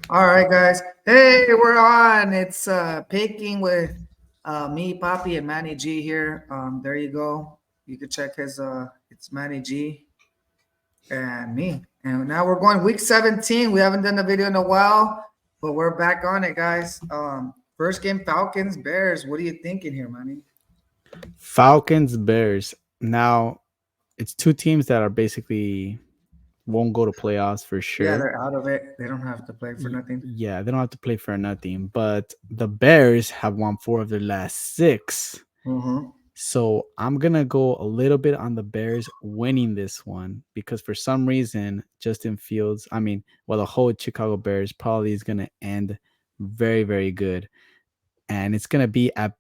All right, guys. Hey, we're on. It's picking with me, Papi, and Manny G here. There you go. You can check his. It's Manny G and me. And now we're going week 17. We haven't done a video in a while, but we're back on it, guys. First game, Falcons, Bears. What are you thinking here, Manny? Falcons, Bears. Now, it's two teams that are basically won't go to playoffs for Yeah, sure. they're out of it. They don't have to play for nothing. Yeah, they don't have to play for nothing. But the Bears have won four of their last six. Mm-hmm. So I'm gonna go a little bit on the Bears winning this one because for some reason Justin Fields, the whole Chicago Bears probably is gonna end very, very good, and it's gonna be at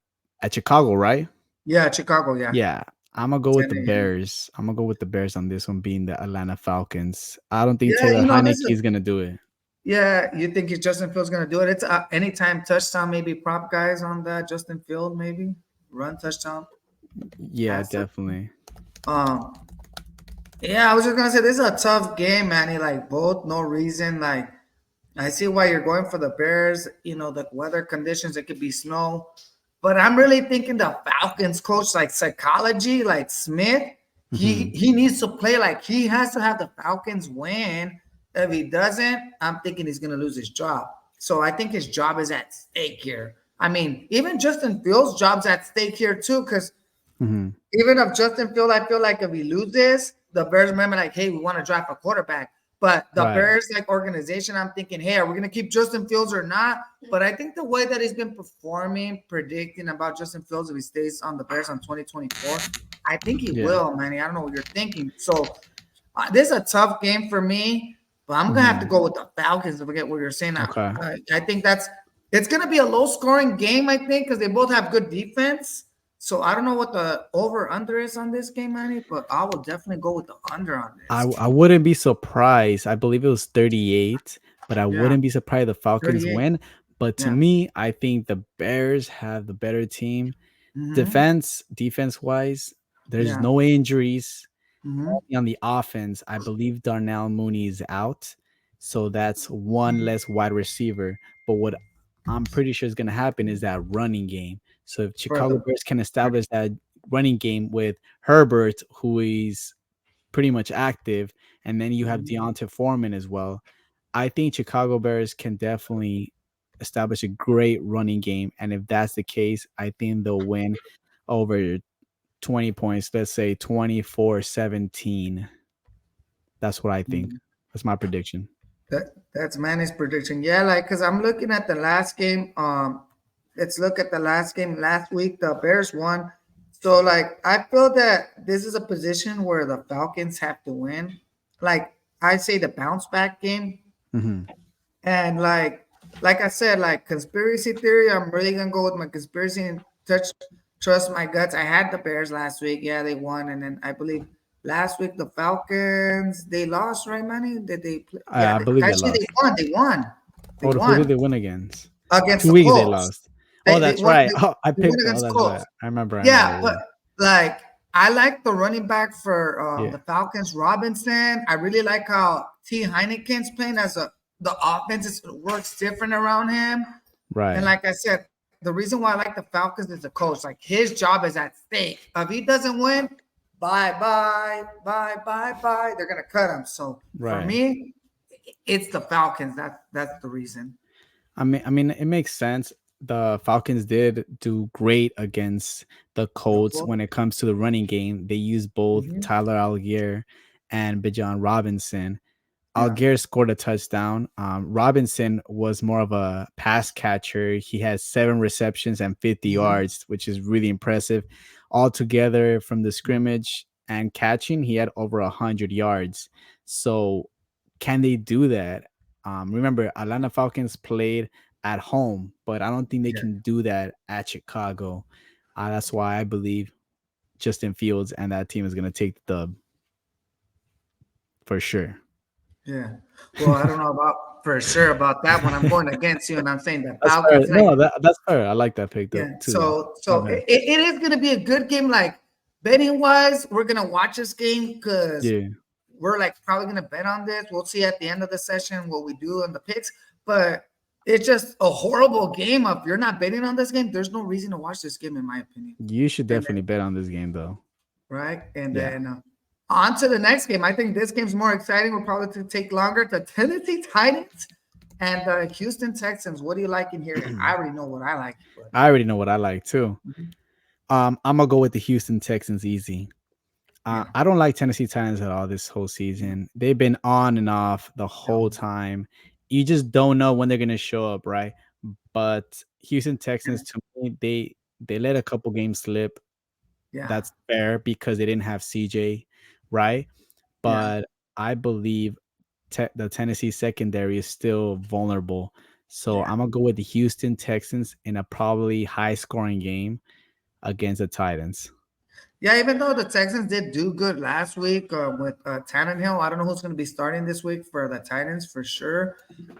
Chicago, right? Yeah, Chicago. Yeah, Yeah, I'm gonna go with 10 the a.m. Bears. I'm gonna go with the Bears on this one, being the Atlanta Falcons. I don't think Yeah, Taylor this Heineke is is gonna do it. Yeah, you think Justin Fields gonna do it? It's anytime touchdown, maybe prop guys on that. Justin Field, maybe run touchdown Yeah, passer. definitely. Um, yeah, I was just gonna say this is a tough game, Manny. Like both, no reason. Like I see why you're going for the Bears. The weather conditions. It could be snow, but I'm really thinking the Falcons coach, like psychology, like Smith. He Hmm. he needs to play like he has to have the Falcons win. If he doesn't, I'm thinking he's gonna lose his job. So I think his job is at stake here. I mean, even Justin Fields' job's at stake here too, because Hmm. even if Justin Field, I feel like if he loses, the Bears remember like, hey, we want to draft a quarterback. But the Right. Bears like organization, I'm thinking, hey, are we gonna keep Justin Fields or not? But I think the way that he's been performing, predicting about Justin Fields if he stays on the Bears on 2024, I think he Yeah. will, Manny. I don't know what you're thinking. So this is a tough game for me, but I'm gonna have to Hmm. go with the Falcons. To forget what you're saying. Okay. I think it's gonna be a low scoring game. I think because they both have good defense. So I don't know what the over under is on this game, Manny, but I will definitely go with the under on this. I wouldn't be surprised. I believe it was 38, but I Yeah, wouldn't be surprised the Falcons 38. win. But to Yeah. me, I think the Bears have the better team. Mm-hmm. Defense wise, there's Yeah. no injuries. Mm-hmm. On the offense, I believe Darnell Mooney is out. So that's one less wide receiver. But what I'm pretty sure is going to happen is that running game. So if For Chicago the Bears can establish that running game with Herbert, who is pretty much active, and then you have Mhm. Deontay Foreman as well, I think Chicago Bears can definitely establish a great running game. And if that's the case, I think they'll win over 20 points, let's say 24-17. That's what I think. Mhm. That's my prediction. That's Manny's prediction. Yeah, like because I'm looking at the last game. Let's look at the last game last week. The Bears won. So like I feel that this is a position where the Falcons have to win. Like I say the bounce back game. Hmm. And like I said, like conspiracy theory, I'm really gonna go with my conspiracy and trust my guts. I had the Bears last week. Yeah, they won. And then I believe last week the Falcons, they lost, right, Manny? Did they play? Yeah, I believe they actually they lost. won. They won. They Oh, who did won they win against? against Two the weeks they Colts. lost. Oh, They that's won right. Oh, I they won picked. Oh, against that's right. Colts. I remember. I remember. Yeah, Yeah. but like I like the running back for Yeah. the Falcons, Robinson. I really like how T. Heineken's playing as the offense works different around him. And Right. like I said, the reason why I like the Falcons is the coach. Like his job is at stake. If he doesn't win, bye bye bye bye bye. They're gonna cut him. So for Right. me, it's the Falcons. That's the reason. I mean, it makes sense. The Falcons did do great against the The Colts Colts. when it comes to the running game. They used both Mhm. Tyler Algier and Bijan Robinson. Yeah. Algier scored a touchdown. Robinson was more of a pass catcher. He had 7 receptions and 50 Mhm. yards, which is really impressive. Altogether, from the scrimmage and catching, he had over 100 yards. So, can they do that? Remember, Atlanta Falcons played at home, but I don't think they Yeah. can do that at Chicago. That's why I believe Justin Fields and that team is going to take the dub for sure. Yeah. Well, I don't know about for sure about that one. I'm going against you, and I'm saying the That's fair. Falcons. Like, No, that's fair. I like that pick though yeah. too. So Okay. it is going to be a good game. Like betting wise, we're gonna watch this game because Yeah. we're like probably gonna bet on this. We'll see at the end of the session what we do on the picks. But it's just a horrible game. If you're not betting on this game, there's no reason to watch this game, in my opinion. You should And then, definitely bet on this game, though. right, and Yeah. then on to the next game. I think this game's more exciting. We'll probably take longer. The Tennessee Titans and the Houston Texans. What do you like in here? And I already know what I like. But, I already know what I like too. Mhm. I'm gonna go with the Houston Texans easy. Yeah, I don't like Tennessee Titans at all this whole season. They've been on and off the yeah, whole time. You just don't know when they're gonna show up, right? But Houston Texans, to me, they let a couple games slip. yeah, That's fair because they didn't have CJ, right? yeah, But I believe the Tennessee secondary is still vulnerable. So yeah. I'm gonna go with the Houston Texans in a probably high scoring game against the Titans. Yeah, even though the Texans did do good last week with Tannehill, I don't know who's going to be starting this week for the Titans for sure.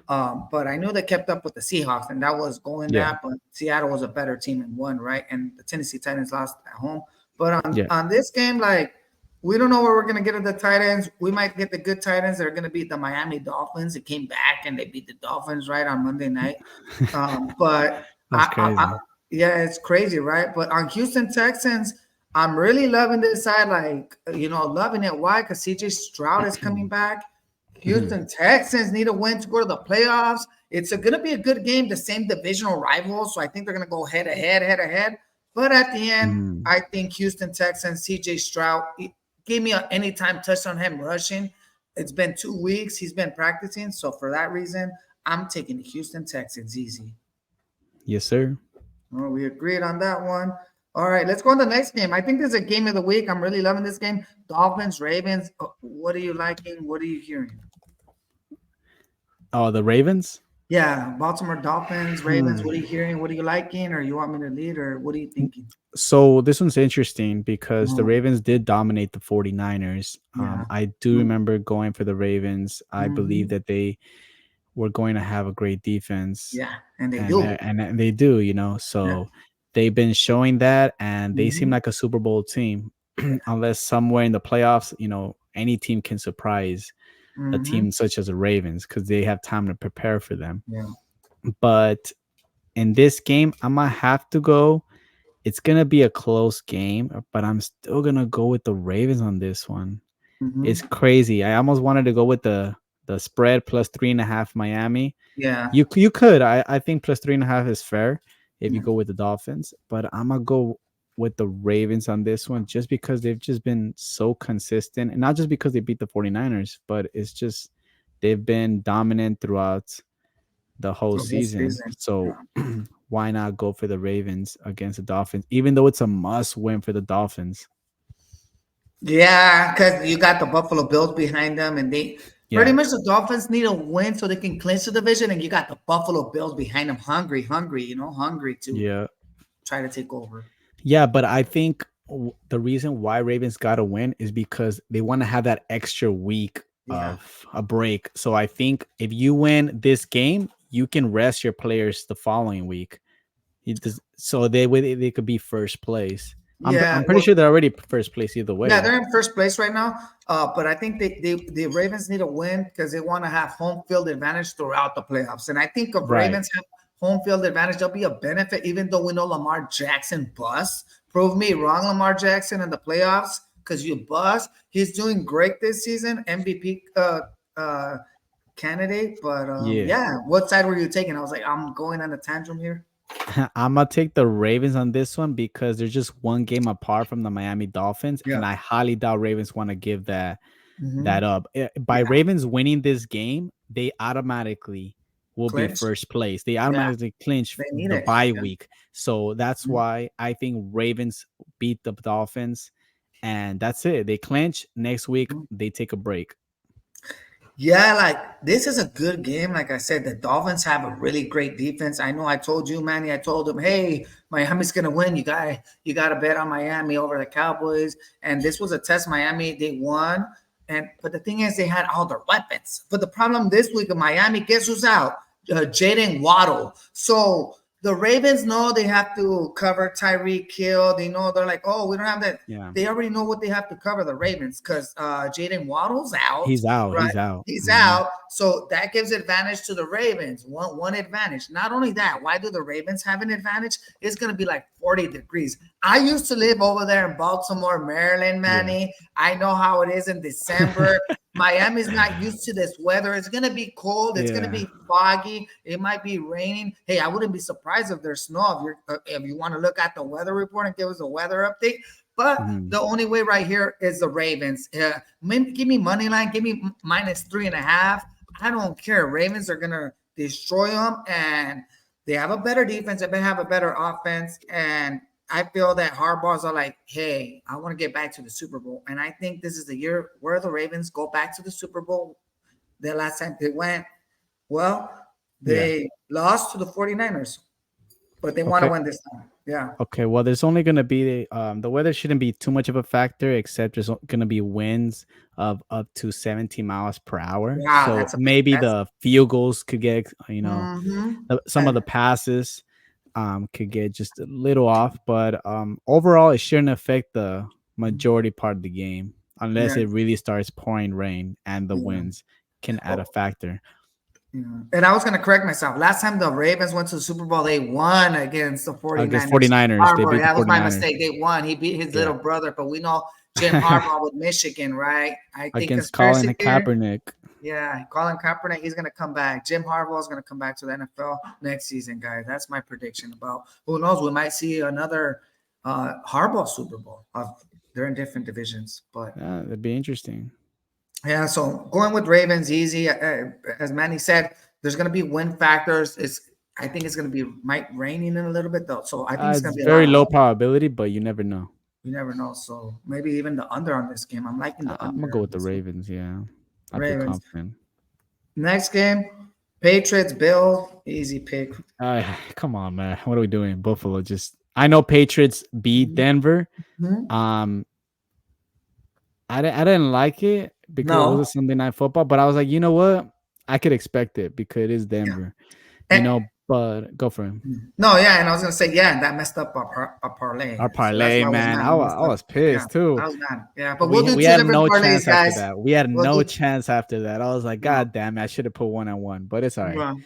But I knew they kept up with the Seahawks, and that was going Yeah, that. But Seattle was a better team and won, right? And the Tennessee Titans lost at home. But yeah. on this game, like we don't know where we're going to get at the Titans. We might get the good Titans that are going to beat the Miami Dolphins. It came back and they beat the Dolphins right on Monday night. But That's crazy. yeah, it's crazy, right? But on Houston Texans, I'm really loving this side, like loving it. Why? Because CJ Stroud is coming back. Mhm. Houston Texans need a win to go to the playoffs. It's going to be a good game, the same divisional rivals. So I think they're going to go head to head, head to head. But at the end, Mhm. I think Houston Texans, CJ Stroud, give me an anytime touch on him rushing. It's been 2 weeks. He's been practicing. So for that reason, I'm taking the Houston Texans easy. Yes, sir. Oh, we agreed on that one. All right, let's go on to the next game. I think this is a game of the week. I'm really loving this game. Dolphins, Ravens. What are you liking? What are you hearing? Oh, the Ravens. Yeah, Baltimore Dolphins, Ravens. What are Hmm. you hearing? What are you liking? Or you want me to lead? Or what are you thinking? So this one's interesting because the Oh, Ravens did dominate the 49ers. yeah. I do remember going for the Ravens. I believe Mm-hmm. that they were going to have a great defense, Yeah, and they and do. and they do, you know. Yeah. So they've been showing that, and they seem Mm-hmm. like a Super Bowl team. Yeah. Unless somewhere in the playoffs, any team can surprise a Mm-hmm. team such as the Ravens because they have time to prepare for them. Yeah. But in this game, I might have to go. It's gonna be a close game, but I'm still gonna go with the Ravens on this one. It's Mm-hmm. crazy. I almost wanted to go with the spread plus 3.5 Miami. Yeah. You could. I think plus 3.5 is fair if you Yeah. go with the Dolphins, but I'm gonna go with the Ravens on this one just because they've just been so consistent, and not just because they beat the 49ers, but it's just they've been dominant throughout the whole The whole season. season. So Yeah. why not go for the Ravens against the Dolphins, even though it's a must win for the Dolphins? Yeah, because you got the Buffalo Bills behind them, and they pretty Yeah, much the Dolphins need a win so they can clinch the division, and you got the Buffalo Bills behind them, hungry, hungry, hungry to yeah, try to take over. yeah. But I think the reason why Ravens got to win is because they want to have that extra week Yeah, of a break. So I think if you win this game, you can rest your players the following week. So they could be first place. yeah. I'm pretty Well, sure they're already first place either yeah, way. they're in first place right now. But I think the Ravens need a win because they want to have home field advantage throughout the playoffs. And I think if Right. Ravens have home field advantage, there'll be a benefit, even though we know Lamar Jackson bust. Prove me wrong, Lamar Jackson in the playoffs, because you bust. He's doing great this season, MVP uh, candidate. But Yeah. yeah, what side were you taking? I was like, I'm going on a tantrum here. I'm gonna take the Ravens on this one because they're just one game apart from the Miami Dolphins, Yeah. and I highly doubt Ravens want to give that Hmm. up. By Yeah. Ravens winning this game, they automatically will be Clinch. first place. They Yeah. automatically clinch They need the it. bye Yeah. week. So that's Mhm. why I think Ravens beat the Dolphins, and that's it. They clinch. Next week, Mhm. they take a break. Yeah, like this is a good game. Like I said, the Dolphins have a really great defense. I know I told you, Manny, I told him, hey, Miami's gonna win. You gotta bet on Miami over the Cowboys. And this was a test. Miami, they won. But the thing is they had all their weapons. But the problem this week of Miami, guess who's out? Jaden Waddle. So the Ravens know they have to cover Tyreek Hill. They know they're like, oh, we don't have that. Yeah. They already know what they have to cover, the Ravens, because Jaden Waddle's out, He's out. right? He's out. He's out. So that gives advantage to the Ravens. One advantage. Not only that, why do the Ravens have an advantage? It's going to be like 40 degrees. I used to live over there in Baltimore, Maryland, Manny. Yeah. I know how it is in December. Miami's not used to this weather. It's going to be cold. It's going to Yeah. be foggy. It might be raining. Hey, I wouldn't be surprised if there's snow. If you want to look at the weather report and give us a weather update. But the only way right here is the Ravens. Give me money line. Give me -3.5. I don't care. Ravens are going to destroy them, and they have a better defense. They have a better offense, and I feel that Harbaugh's are like, hey, I want to get back to the Super Bowl. And I think this is the year where the Ravens go back to the Super Bowl. The last time they went, well, they lost to the 49ers, but they want to win this time. Yeah. Okay, well, there's only going to be the weather shouldn't be too much of a factor, except there's going to be winds of up to 70 miles per hour. Yeah, So that's a big maybe test. the field goals could get, Mm-hmm. some of the passes could get just a little off, but overall, it shouldn't affect the majority part of the game unless Yeah. it really starts pouring rain and the Yeah. winds can add a factor. Yeah. And I was going to correct myself. Last time the Ravens went to the Super Bowl, they won against the 49ers. Against 49ers. They beat that the was my 49ers. mistake. They won. He beat his little brother, but we know Jim Harbaugh with Michigan, right? I think Against Colin Kaepernick. Yeah, Colin Kaepernick, he's going to come back. Jim Harbaugh is going to come back to the NFL next season, guys. That's my prediction about who knows. We might see another Harbaugh Super Bowl. They're in different divisions, but yeah, that'd be interesting. Yeah, so going with Ravens easy. As Manny said, there's going to be wind factors. I think it's going to be raining in a little bit though. So I think it's going to be very low probability, but you never know. You never know. So maybe even the under on this game. I'm liking the under. I'm gonna go with the Ravens. Yeah, I feel confident. Next game, Patriots Bills, easy pick. Come on, man. What are we doing? Buffalo. I know Patriots beat Denver. I didn't like it because it was a Sunday night football, but I was like, you know what? I could expect it because it is Denver. Yeah. But go for him. No, yeah, and I was gonna say, that messed up our parlay. Our parlay, man. I was pissed too. I was mad. Yeah, but we'll do we two had different no parlays, chance guys. after that. We had no chance after that. I was like, God damn it, I should have put 1-1, but it's all right.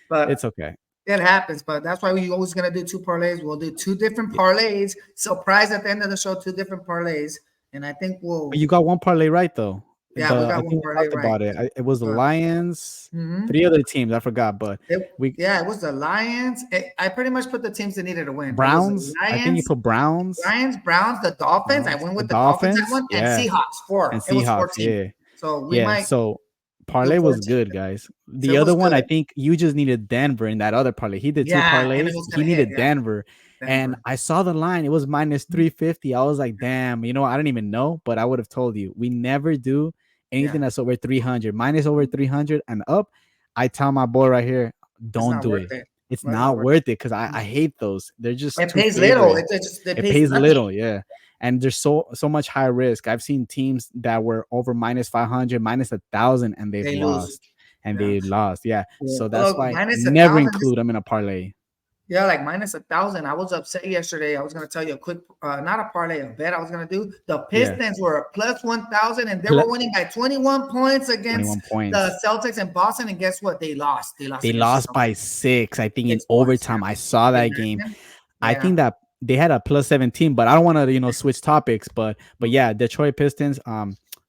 But it's okay. It happens, but that's why we always gonna do two parlays. We'll do two different parlays. Surprise at the end of the show, two different parlays. And I think you got one parlay right though. Yeah, we got one parlay right. About it. It was the Lions, 3 other teams. I forgot, but it was the Lions. I pretty much put the teams that needed to win. Browns. Lions, I think you put Browns. Browns, the Dolphins. I went with the Dolphins that one, and Seahawks 4. And Seahawks, yeah. So we might. So parlay was good, guys. The other one, I think you just needed Denver in that other parlay. He did 2 parlays. He needed Denver. And I saw the line. It was -350. I was like, damn, I didn't even know, but I would have told you. We never do anything that's over 300. Mine is over 300 and up. I tell my boy right here, don't do it. It's not worth it because I hate those. They're just it pays little. It pays little, yeah. And there's so much high risk. I've seen teams that were over -500, -1,000, and they've lost. And they lost, yeah. So that's why I never include them in a parlay. Yeah, like -1,000. I was upset yesterday. I was gonna tell you a quick, not a parlay, a bet I was gonna do. The Pistons were +1,000, and they were winning by 21 points against the Celtics in Boston. And guess what? They lost. They lost by 6. I think in overtime. I saw that game. I think that they had a +17, but I don't want to switch topics. But yeah, Detroit Pistons.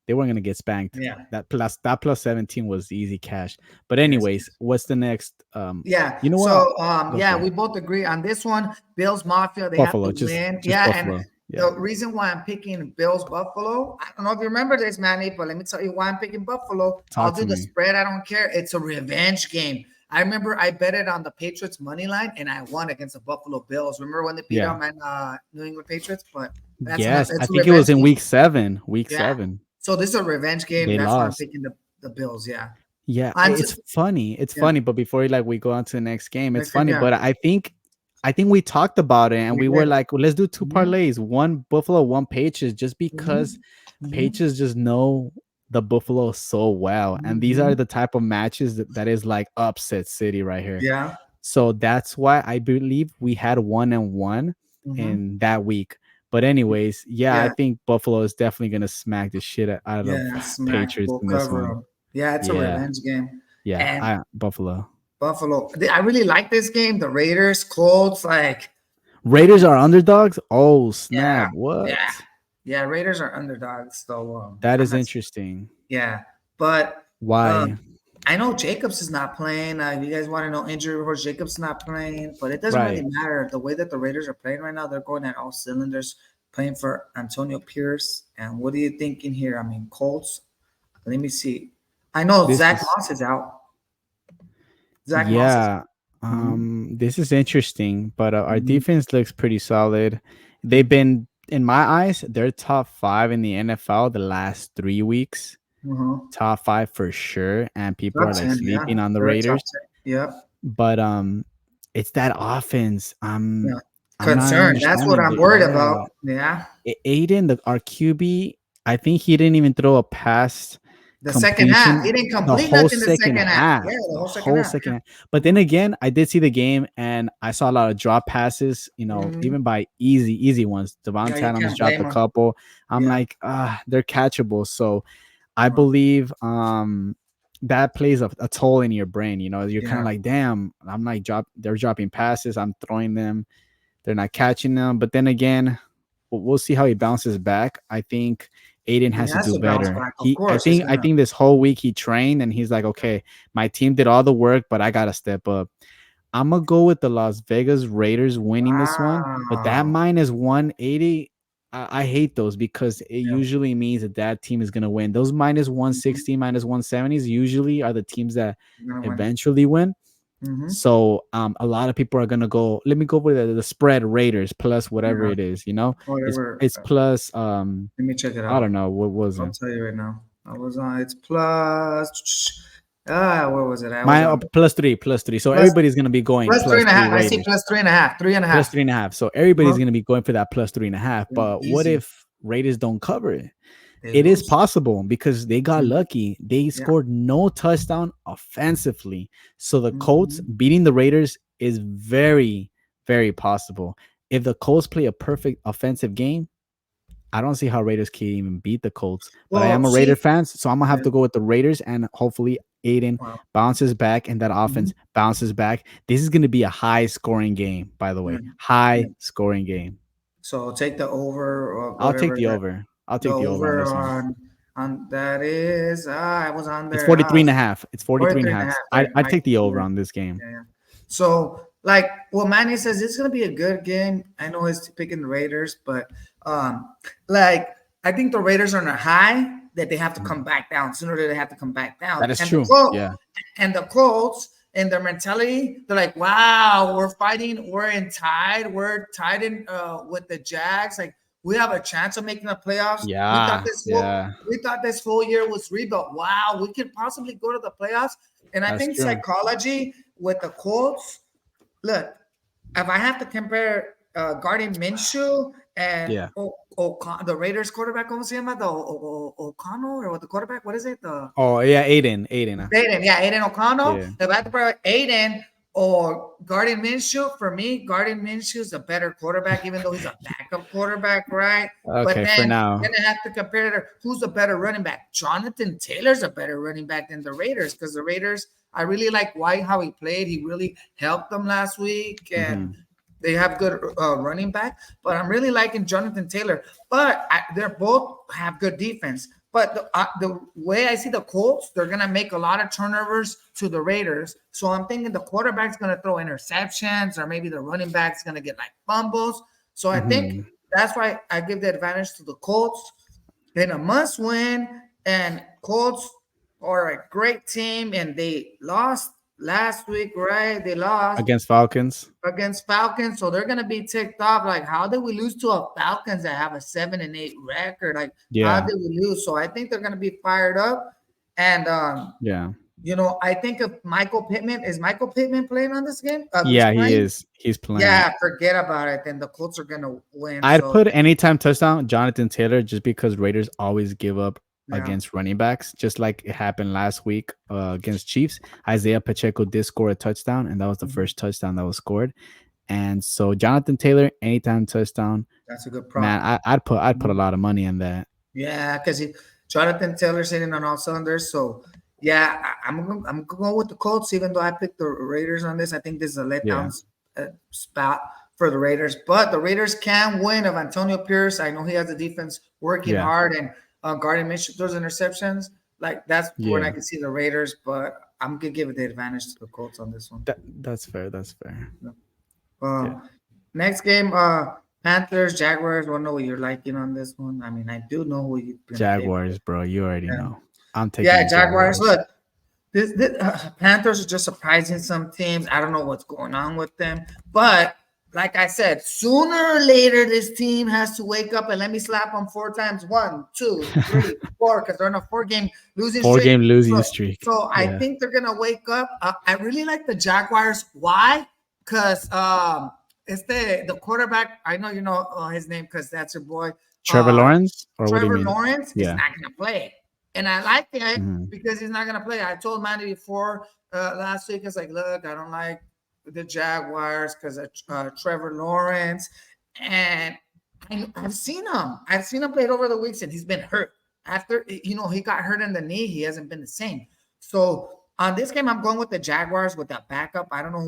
They weren't gonna get spanked. Yeah, that +17 was easy cash. But anyways, what's the next? You know what? So we both agree on this one. Bills Mafia. They Buffalo, have to win. Buffalo. And the reason why I'm picking Bills Buffalo, I don't know if you remember this, Manny, but let me tell you why I'm picking Buffalo. I'll do the spread. I don't care. It's a revenge game. I remember I betted on the Patriots money line and I won against the Buffalo Bills. Remember when they beat them and New England Patriots? But I think it was in week 7. Week 7. So this is a revenge game. That's why I'm picking the Bills. Yeah. Yeah. It's funny. It's funny. But before we go on to the next game, it's funny. But I think we talked about it and we were like, well, let's do 2 parlays. One Buffalo, one Patriots, just because Patriots just know the Buffalo so well. And these are the type of matches that is like upset city right here. Yeah. So that's why I believe we had 1-1 Mm-hmm. in that week. But anyways, yeah, I Yeah, think Buffalo is definitely gonna smack the shit out of yeah, smack Patriots will in this cover one. them. Yeah, it's a Yeah, revenge game. yeah, And I Buffalo. Buffalo, I really like this game. The Raiders, Colts, like, Raiders are underdogs. Oh yeah, snap! yeah, What? yeah. Raiders are underdogs, so That I'm is not. interesting. Yeah, but Why? um, I know Jacobs is not playing. If you guys want to know injury reports, Jacobs is not playing, but it doesn't really Right. matter. The way that the Raiders are playing right now, they're going at all cylinders, playing for Antonio Pierce. And what are you thinking here? I mean, Colts. Let me see. I know This Zach is Moss is out. Zach Moss is. yeah. Mhm, This is interesting, but our mhm, defense looks pretty solid. They've mhm, been, in my eyes, they're top five in the NFL the last 3 weeks. mhm. Top five for sure, and people Top are like 10, yeah. sleeping on the They're a top Raiders. 10. Yep. But it's that offense. Yeah. I'm not Concern. That's what understanding I'm it. worried Yeah, about. Yeah. Aiden, our QB, I think he didn't even throw a pass The second half. He completion didn't the complete whole nothing the second second half. half. Yeah, the The whole second whole half. second half. Yeah. But then again, I did see the game and I saw a lot of drop passes, Mhm. even by easy ones. Yeah, Devontae you Adams can't dropped blame a him. couple. I'm Yeah. like, they're catchable. So I Well, believe that plays a toll in your brain. You're kind of yeah. like, damn, I'm like they're dropping passes, I'm throwing them, they're not catching them. But then again, we'll see how he bounces back. I think Aiden He has to has do to bounce better. back. Of He I course, he's think I gonna. think this whole week he trained and he's like, okay, my team did all the work, but I gotta step up. I'm gonna go with the Las Vegas Raiders winning this one, but that Wow. minus 180, I hate those because it Yeah. usually means that team is gonna win. Those minus Mhm. 160, minus 170s usually are the teams that You're gonna win. eventually win. Hmm. So a lot of people are gonna go. Let me go with the spread Raiders plus whatever Yeah. it is. It's Whatever. it's plus Let me check it I out. don't know what was I'll it. tell you right now. I was on. It's plus. Where was it? I was My on plus 3. So plus everybody's gonna be going plus three plus and a three half. I see Raiders. plus three and a half. Three and a Plus half. 3.5. So everybody's Uh-huh. gonna be going for that plus 3.5. Yeah, But what easy. if Raiders don't cover it? They It is lose. possible because they got Mhm. lucky. They Yeah. scored no touchdown offensively. So the Colts Mhm. beating the Raiders is very, very possible. If the Colts play a perfect offensive game, I don't see how Raiders can even beat the Colts. But I Well, am a Raider see. fan, so I'm gonna have Yeah. to go with the Raiders, and hopefully Aiden Wow. bounces back and that Mhm. offense bounces back. This is gonna be a high scoring game, by the Yeah. way. Yeah. High scoring game. So take the over or I'll take whatever the that over. I'll the take the over on over this one. on that is. I was on It's there. 43 and a half. It's 43 and 43 a and a half. half, I right? I'd My take the over yeah, on this game. yeah, yeah. So like well Manny says it's gonna be a good game. I know he's picking the Raiders, but um like I think the Raiders are on a high that they have to come Mhm. back down. Sooner or later they have to come back down. That is true. Yeah. And the Colts and their mentality, they're like, wow, we're fighting, we're tied in with the Jags. Like we have a chance of making the playoffs. Yeah. Yeah. We thought this whole year was rebuilt. Wow, we could possibly go to the playoffs. And I That's think true. psychology with the Colts, look, if I have to compare Guardian Minshew and Yeah. The Raiders quarterback, ¿cómo se llama? The O'Connell or what the quarterback? What is it? The Oh yeah, Aiden. Aiden. Aiden, yeah, Aiden O'Connell. Yeah. If I have to put Aiden or Guardian Minshew, for me, Guardian Minshew is a better quarterback, even though he's a backup quarterback, right? But Okay, for then now. I have to compare who's a better running back. Jonathan Taylor's a better running back than the Raiders because the Raiders, I really like White how he played. He really helped them last week, and Hmm. they have good running back. But I'm really liking Jonathan Taylor. But they're both have good defense. But the way I see the Colts, they're gonna make a lot of turnovers to the Raiders. So I'm thinking the quarterback's gonna throw interceptions, or maybe the running back's gonna get like fumbles. So I think Hmm. that's why I give the advantage to the Colts in a must win. And Colts are a great team, and they lost last week, right? They lost Against Falcons. against Falcons, so they're gonna be ticked off. Like, how did we lose to a Falcons that have a 7-8 record? Like, how Yeah. did we lose? So I think they're gonna be fired up. And Yeah. I think of Michael Pittman. Is Michael Pittman playing on this game? He's Yeah, he playing. is. He's playing. Yeah, forget about it. Then the Colts are gonna win. I'd So put anytime touchdown Jonathan Taylor just because Raiders always give up Yeah. against running backs, just like it happened last week against Chiefs. Isaiah Pacheco did score a touchdown, and that was the Mhm. first touchdown that was scored. And so Jonathan Taylor, anytime touchdown, That's a good man, prop. I'd put a Mhm. lot of money on that. Yeah, because Jonathan Taylor's hitting on all cylinders. So yeah, I'm gonna go with the Colts, even though I picked the Raiders on this. I think this is a letdown Yeah, spot for the Raiders, but the Raiders can win of Antonio Pierce. I know he has the defense working yeah, hard and guarding Mitchell those interceptions. Like that's when I yeah. can see the Raiders, but I'm gonna give it the advantage to the Colts on this one. That's fair. That's fair. Yeah, Um, Next game, Panthers, Jaguars. I don't know what you're liking on this one. I mean, I do know who you're gonna pick. Jaguars, bro. You already Yeah, know. I'm taking yeah, the Jaguars. Jaguars. Look, this Panthers are just surprising some teams. I don't know what's going on with them, but like I said, sooner or later this team has to wake up and let me slap them four times. One, two, three, four, because they're on a four-game losing Four streak. game losing So, streak. so I Yeah. think they're gonna wake up. I really like the Jaguars. Why? Because it's the quarterback. I know you know his name because that's your boy. Trevor Uh, Lawrence, or what do you Trevor mean? Lawrence is Yeah. not gonna play, and I like it Mhm. because he's not gonna play. I told Manny before last week. I was like, look, I don't like the Jaguars because of Trevor Lawrence, and I've seen him. I've seen him play over the weeks, and he's been hurt. After he got hurt in the knee, he hasn't been the same. So on this game, I'm going with the Jaguars with that backup. I don't know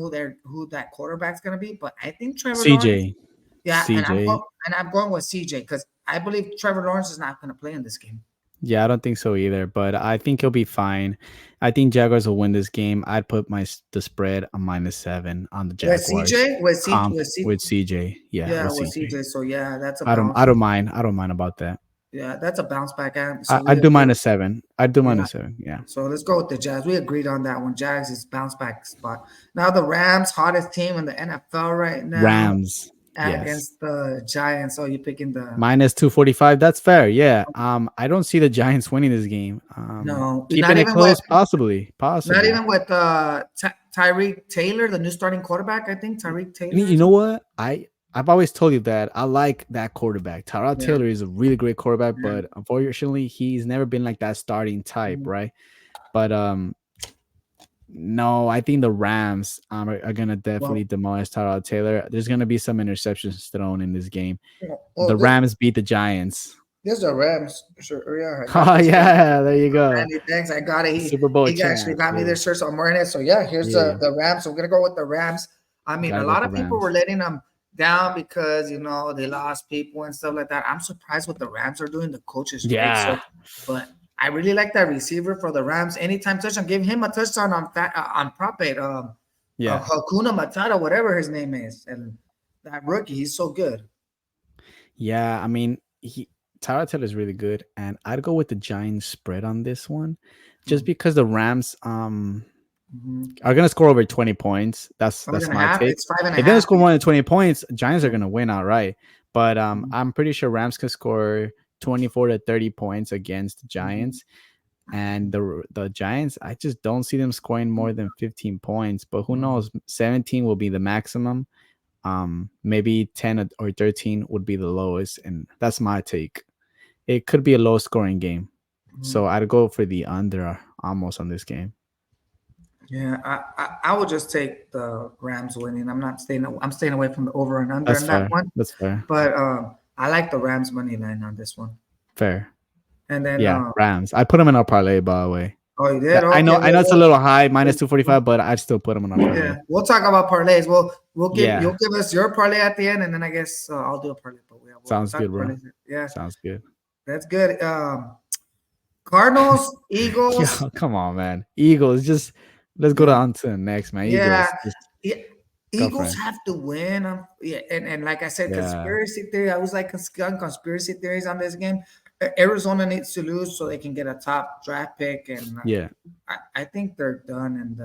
who that quarterback's gonna be, but I think Trevor Lawrence. CJ. Yeah, CJ. and I'm going with CJ because I believe Trevor Lawrence is not gonna play in this game. Yeah, I don't think so either, but I think he'll be fine. I think Jaguars will win this game. I'd put the spread on -7 on the With Jaguars. CJ, with C, Comp with C, with CJ. Yeah, yeah, with with CJ. CJ. So yeah, that's a I don't bounce. I don't mind. I don't mind about that. Yeah, that's a bounce back. So I we do agree. -7. I do Yeah. -7. Yeah. So let's go with the Jags. We agreed on that one. Jags is bounce back spot. Now the Rams, hottest team in the NFL right now, Rams. Yes. against the Giants. So you're picking the -245. That's fair. Yeah. I don't see the Giants winning this game. no, Keeping it close, possibly. not Possibly. even with Tyreek Taylor, the new starting quarterback. I think Tyreek And Taylor you is. know what? I've always told you that I like that quarterback. Tyrod Yeah, Taylor is a really great quarterback, yeah. but unfortunately, he's never been like that starting type, Mhm. right? But no, I think the Rams are gonna definitely Well, demolish Tyrod Taylor. There's gonna be some interceptions thrown in this game. well, The Rams beat the Giants. this is the Rams. Sure, yeah, I got Oh this one. yeah, there you go. Randy, thanks. I got it. Super Bowl He actually champs. got me Yeah, this shirt, so I'm wearing it. So yeah, here's yeah. the Rams. So we're gonna go with the Rams. I mean, a Gotta go with lot the of people were Rams. letting them down because they lost people and stuff like that. I'm surprised what the Rams are doing. The coach is great. So, Yeah, but I really like that receiver for the Rams. Anytime touchdown, give him a touchdown on prop bait. yeah, Hakuna Matata, whatever his name is, and that rookie, he's so good. yeah. I mean, Tyrod Taylor is really good, and I'd go with the Giants spread on this one, just because the Rams Mm-hmm. are gonna score over 20 points. Five That's and a my half. take. It's five and a If they don't half. score more than 20 points, Giants are gonna win outright. But Mhm. I'm pretty sure Rams can score 24 to 30 points against the Mhm. Giants. And the Giants, I just don't see them scoring more than 15 points. But who Mhm. knows? 17 will be the maximum. Maybe 10 or 13 would be the lowest, and that's my take. It could be a low scoring game. Mhm. So I'd go for the under almost on this game. Yeah, I would just take the Rams winning. I'm staying away from the over and under That's in that fair. one. That's fair. But I like the Rams money line on this one. Fair. And then Yeah, Rams. I put them in our parlay, by the way. oh, you did? I Okay, know, I know it's a well, little high, minus we'll 245, but I'd still put them in our yeah, parlay. we'll talk about parlays. Yeah, You'll give us your parlay at the end, and then I guess I'll do a parlay. But yeah, we'll sounds talk good, bro. parlays. Yeah, Sounds good. that's good. Cardinals, Eagles. Yo, come on, man. Eagles, just let's go Yeah, on to the next, man. yeah, Eagles, just yeah. go for Eagles it. have to win. Yeah, and like I said, Yeah, conspiracy theory. I was like on conspiracy theories on this game. Arizona needs to lose so they can get a top draft pick, and yeah, I think they're done, and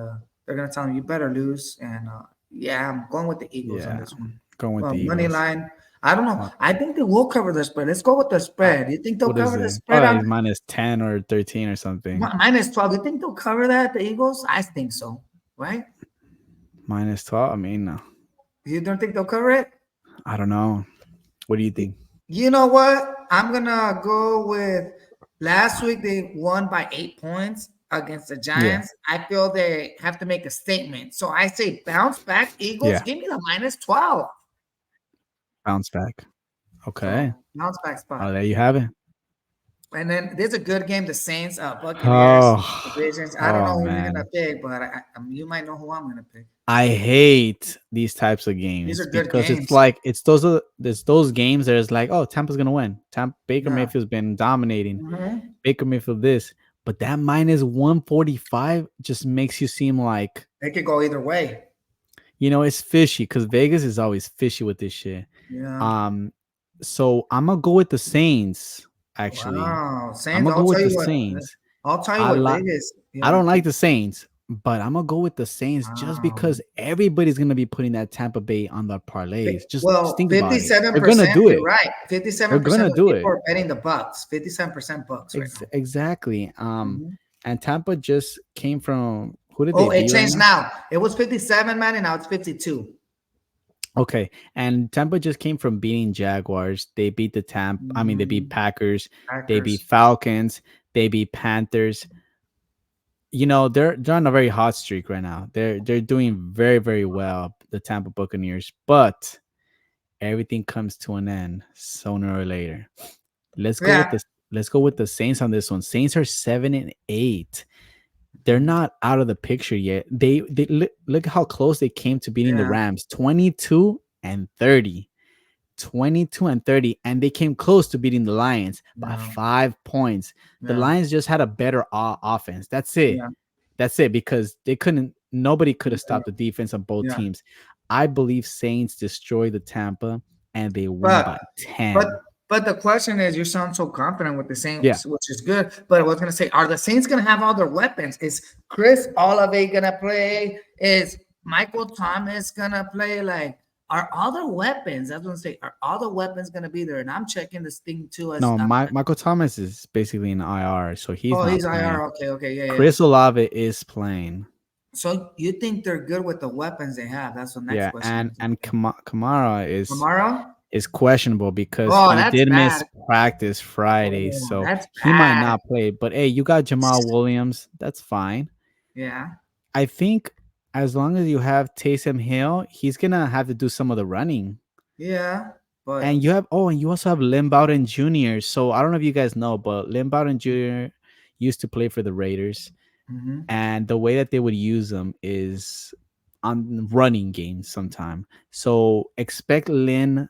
they're gonna tell them you better lose. And yeah, I'm going with the Eagles on yeah. this one. Going with Well, the money Eagles. line. I don't know. I think they will cover the spread. Let's go with the Uh, spread. You think they'll what is cover the it? spread Probably on minus 10 or 13 or something. minus 12? You think they'll cover that, the Eagles? I think so. Right? Minus 12. I mean, You don't think they'll cover it? I don't know. What do you think? You know what? I'm gonna go with Last week they won by 8 points against the Yeah, Giants. I feel they have to make a statement. So I say bounce back Eagles. yeah, Give me the -12. bounce back. Okay. So bounce back Oh, spot. there you have it. And then there's a good game, the Saints, Buccaneers Oh, divisions. I don't know oh who you're gonna man. pick, but you might know who I'm gonna pick. I hate these types of These are games good because it's games. like it's those games that is like, oh, Tampa's gonna win. Baker Yeah. Mayfield's been dominating. Hmm. Baker Mayfield this, but that -145 just makes you seem like It could go either way. it's fishy because Vegas is always fishy with this shit. Yeah. Um, so I'm gonna go with the Saints. Actually, Wow. I'm Saints. gonna go I'll with tell the you what. Saints. I'll tell you I what like. Vegas. I Yeah. don't like the Saints, but I'm gonna go with the Saints just Wow. because everybody's gonna be putting that Tampa Bay on the parlays. Just Well, think about it. They're gonna 57%, do you're it. right. They're 57% gonna of the do people it. are betting the Bucks. 57% Bucks right now. Exactly. Mhm. And Tampa just came from who did they Oh, it beat right changed now? now. It was 57, man, and now it's 52. Okay, and Tampa just came from beating Jaguars. They beat the I mean, they beat Mhm. Packers. They beat Packers. Falcons. They beat Panthers. They're on a very hot streak right now. They're doing very very well, the Tampa Buccaneers. But everything comes to an end sooner or later. Let's go with Yeah. the let's go with the Saints on this one. Saints are 7-8. They're Mhm. not out of the picture yet. They look how close they came to beating the Yeah. Rams, 22-30. 22-30, and they came close to beating the Lions by Yeah. 5 points. The Yeah. Lions just had a better offense. That's it. Yeah. That's it because nobody could have Yeah. stopped the defense on both Yeah. teams. I believe Saints destroy the Tampa and they win But by but 10. but the question is, you sound so confident with the Yeah. Saints, which is good. But I was gonna say, are the Saints gonna have all their weapons? Is Chris Olave gonna play? Is Michael Thomas gonna play? Like, are all their weapons? I was gonna say, are all the weapons gonna be there? And I'm checking this thing too. As No, Michael Thomas is basically in IR, so he's oh, not he's playing. IR. Okay, okay, yeah, yeah. Chris Olave is playing. So you think they're good with the weapons they have? That's the next Yeah, question. and Kamara Tomorrow? is questionable because Oh, he that's did miss bad. practice Friday, Oh, so that's he might bad. not play. But hey, you got Jamal Williams. That's fine. Yeah, I think as long as you have Taysom Hill, he's gonna have to do some of the running. yeah, but And you also have Lynn Bowden Jr. So I don't know if you guys know, but Lynn Bowden Jr. used to play for the Raiders, mhm, and the way that they would use him is on running games sometime. So expect Lynn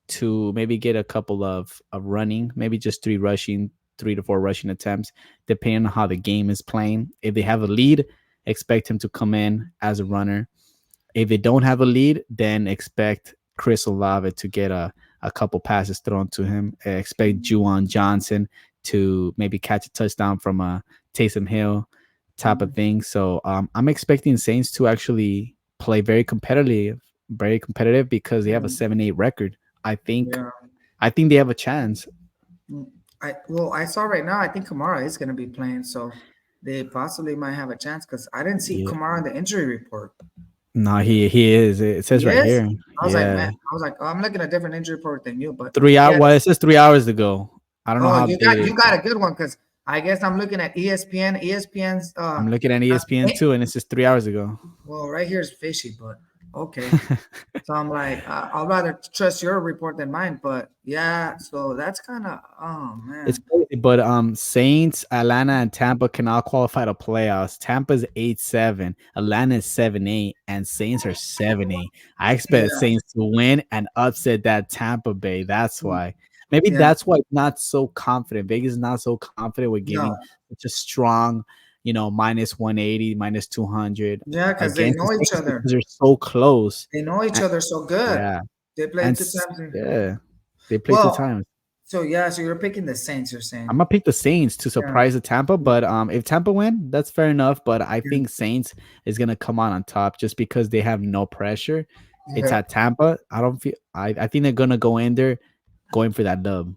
to maybe get a couple of running, maybe just three to four rushing attempts, depending on how the game is playing. If they have a lead, expect him to come in as a runner. If they don't have a lead, then expect Chris Olave to get a couple passes thrown to him. Expect Juwan Johnson to maybe catch a touchdown from a Taysom Hill type of mhm, thing. So I'm expecting Saints to actually play very competitive because they have a yeah, 7-8 record. I think yeah. I think they have a chance. Mm, I saw right now. I think Kamara is going to be playing, so they possibly might have a chance because I didn't see Yeah. Kamara in the injury report. No, he is. It says He right is. here. I was like, man, Yeah. I was like, oh, I'm looking at a different injury report than you, but 3 hours. yeah. Well, it says 3 hours ago. I don't know Oh, how you updated. got a good one because I guess I'm looking at ESPN. ESPN's I'm looking at ESPN too, and it says 3 hours ago. well, right here is fishy, but okay. So I'm like, I'll rather trust your report than mine. But yeah, so that's kind of, oh It's man, crazy, but Saints, Atlanta, and Tampa can all qualify to playoffs. Tampa's 8-7, Atlanta is 7-8, and Saints are 7-8. I expect yeah, Saints to win and upset that Tampa Bay. That's mm, why. Maybe yeah, that's why it's not so confident. Vegas is not so confident with no, giving such a strong, -180, -200 yeah, because they against the know each Saints other. because they're so close. They know each And, other so good. yeah, They played two times. yeah, they play two Well, times. so yeah, so you're picking the Saints. You're saying, I'm gonna pick the Saints to yeah, surprise the Tampa, but if Tampa win, that's fair enough. But I yeah, think Saints is gonna come on top just because they have no pressure. It's yeah. at Tampa. I don't feel. I think they're gonna go in there, going for that dub.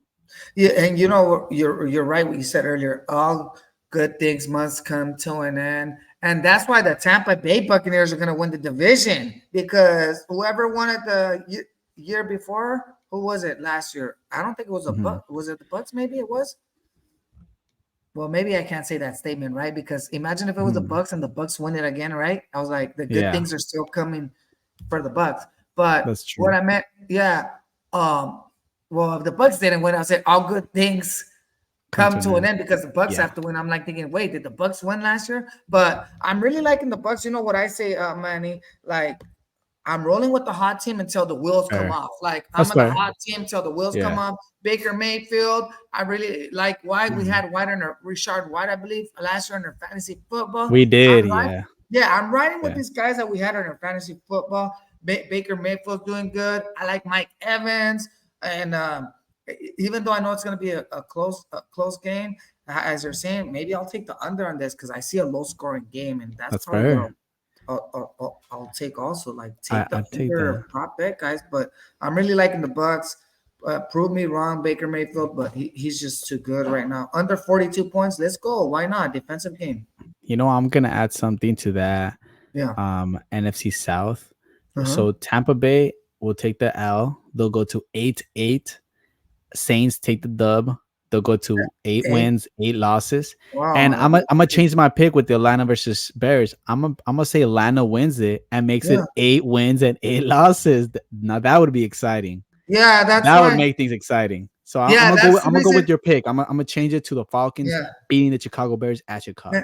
Yeah, and you know you're right what you said earlier. All good things must come to an end. And that's why the Tampa Bay Buccaneers are going to win the division because whoever won it the year before, who was it last year? I don't think it was a Mhm. Buck. Was it the Bucks? Maybe it was. well, maybe I can't say that statement, right? Because imagine if it was the Mhm. Bucks and the Bucks win it again, right? I was like, the good Yeah, things are still coming for the Bucks. But that's what true. I meant, yeah, um, well, if the Bucks didn't win, I said all good things Come to come an to an end. end because the Bucks Yeah, have to win. I'm like thinking, wait, did the Bucks win last year? But I'm really liking the Bucks. You know what I say, Manny? Like I'm rolling with the hot team until the wheels come fair. off. Like I'm That's on the fair. hot team until the wheels come Yeah, off. Baker Mayfield. I really like why we mhm. had White on our Richard White, I believe, last year in our fantasy football. We I'm did. right. Yeah, Yeah, I'm riding with yeah. these guys that we had in our fantasy football. Baker Mayfield's doing good. I like Mike Evans, and even though I know it's going to be a close game, as you're saying, maybe I'll take the under on this because I see a low scoring game, and that's That's probably what fair. I'll take also. Like I take the I take that. under prop bet, guys. But I'm really liking the Bucks. Prove me wrong, Baker Mayfield, but he's just too good right now. Under 42 points, let's go. Why not? Defensive game. I'm gonna add something to that. Yeah. NFC South. Uh-huh. So Tampa Bay will take the L. They'll go to 8-8. Saints take the dub. They'll go to 8 wins, 8 losses. And Wow. I'm gonna change my pick with the Atlanta versus Bears. I'm gonna say Atlanta wins it and makes Yeah. it 8 wins and 8 losses. Now that would be exciting. Yeah, that's That would why. make things exciting. So I'm Yeah, gonna go. that's the I'm gonna go reason. with your pick. I'm gonna change it to the Falcons Yeah. beating the Chicago Bears at And, Chicago.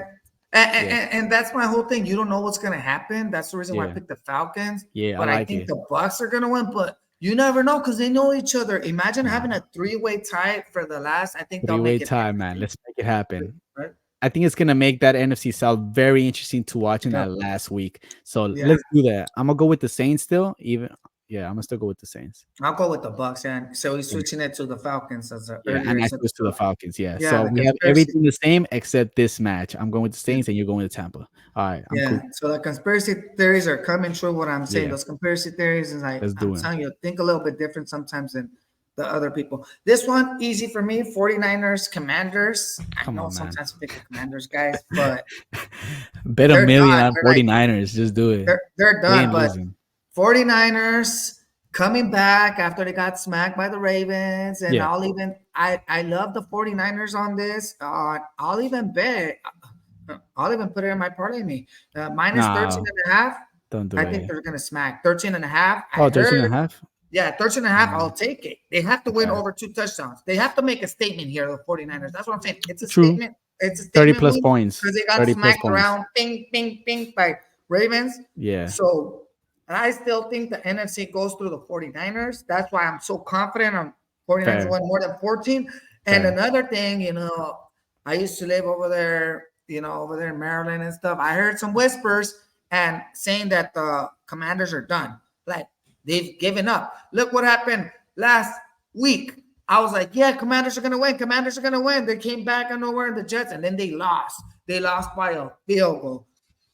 and, Yeah, and that's my whole thing. You don't know what's going to happen. That's the reason why I yeah, picked the Falcons. yeah. I But I like think it. the Bucks are going to win. But you never know because they know each other. Imagine having Nah, a three-way tie for the last. I think they'll three-way make it tie, man. interesting. Let's make it happen. Right? I think it's gonna make that NFC South very interesting to watch in Yeah. that last week. So Yeah. let's do that. I'm gonna go with the Saints still. Yeah, I'm gonna still go with the Saints. I'll go with the Bucks. And so he's Yeah, switching it to the Falcons as yeah, earlier and he I said. switched to the Falcons. Yeah, Yeah, so the we have conspiracy. everything the same except this match. I'm going with the Saints, and you're going with Tampa. All right, I'm Yeah, cool. so the conspiracy theories are coming true. What I'm saying, Yeah, those conspiracy theories is like let's I'm do it. telling you, think a little bit different sometimes than the other people. This one easy for me. 49ers, Commanders. I Come know on, man. sometimes I pick the Commanders, guys, but Bet a they're million done. on They're like 49ers. Just do it. they're They done. ain't But losing. 49ers coming back after they got smacked by the Ravens, and Yeah. I love the 49ers on this. I'll even bet. I'll even put it in my parlay me. Minus 13 Nah, and a half. don't do I think it. they're going to smack 13 and a half. I Oh, 13 heard, and a half. yeah, 13 and a half. I'll Mm, take it. They have to win okay. over 2 touchdowns. They have to make a statement here, the 49ers. That's what I'm saying. It's a True. statement. It's a 30 statement plus win points. because they got 30 plus smacked points. around, ping, ping, ping by Ravens. Yeah. So I still think the NFC goes through the 49ers. That's why I'm so confident on 49ers Fair. win more than 14. And Fair. another thing, I used to live over there, over there in Maryland and stuff. I heard some whispers and saying that the Commanders are done. Like they've given up. Look what happened last week. I was like, yeah, Commanders are going to win. Commanders are going to win. They came back on nowhere in the Jets, and then they lost. They lost by a field goal.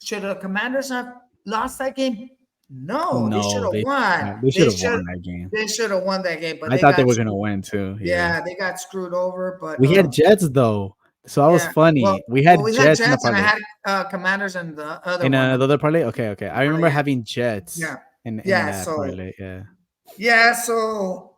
Should the Commanders have lost that game? No, they should No, have won. they should They have should won that game. they should have won that game, but I they thought they got were gonna screwed. win too. Yeah, Yeah, they got screwed over. But we had Jets though, so that was yeah, well, funny. We well, had we had Jets in the Jets, and I parlay. had Commanders and the other In one. the other parlay, okay, okay. I remember Parlay, yeah, having Jets yeah, in yeah. that So parlay. Yeah, yeah, so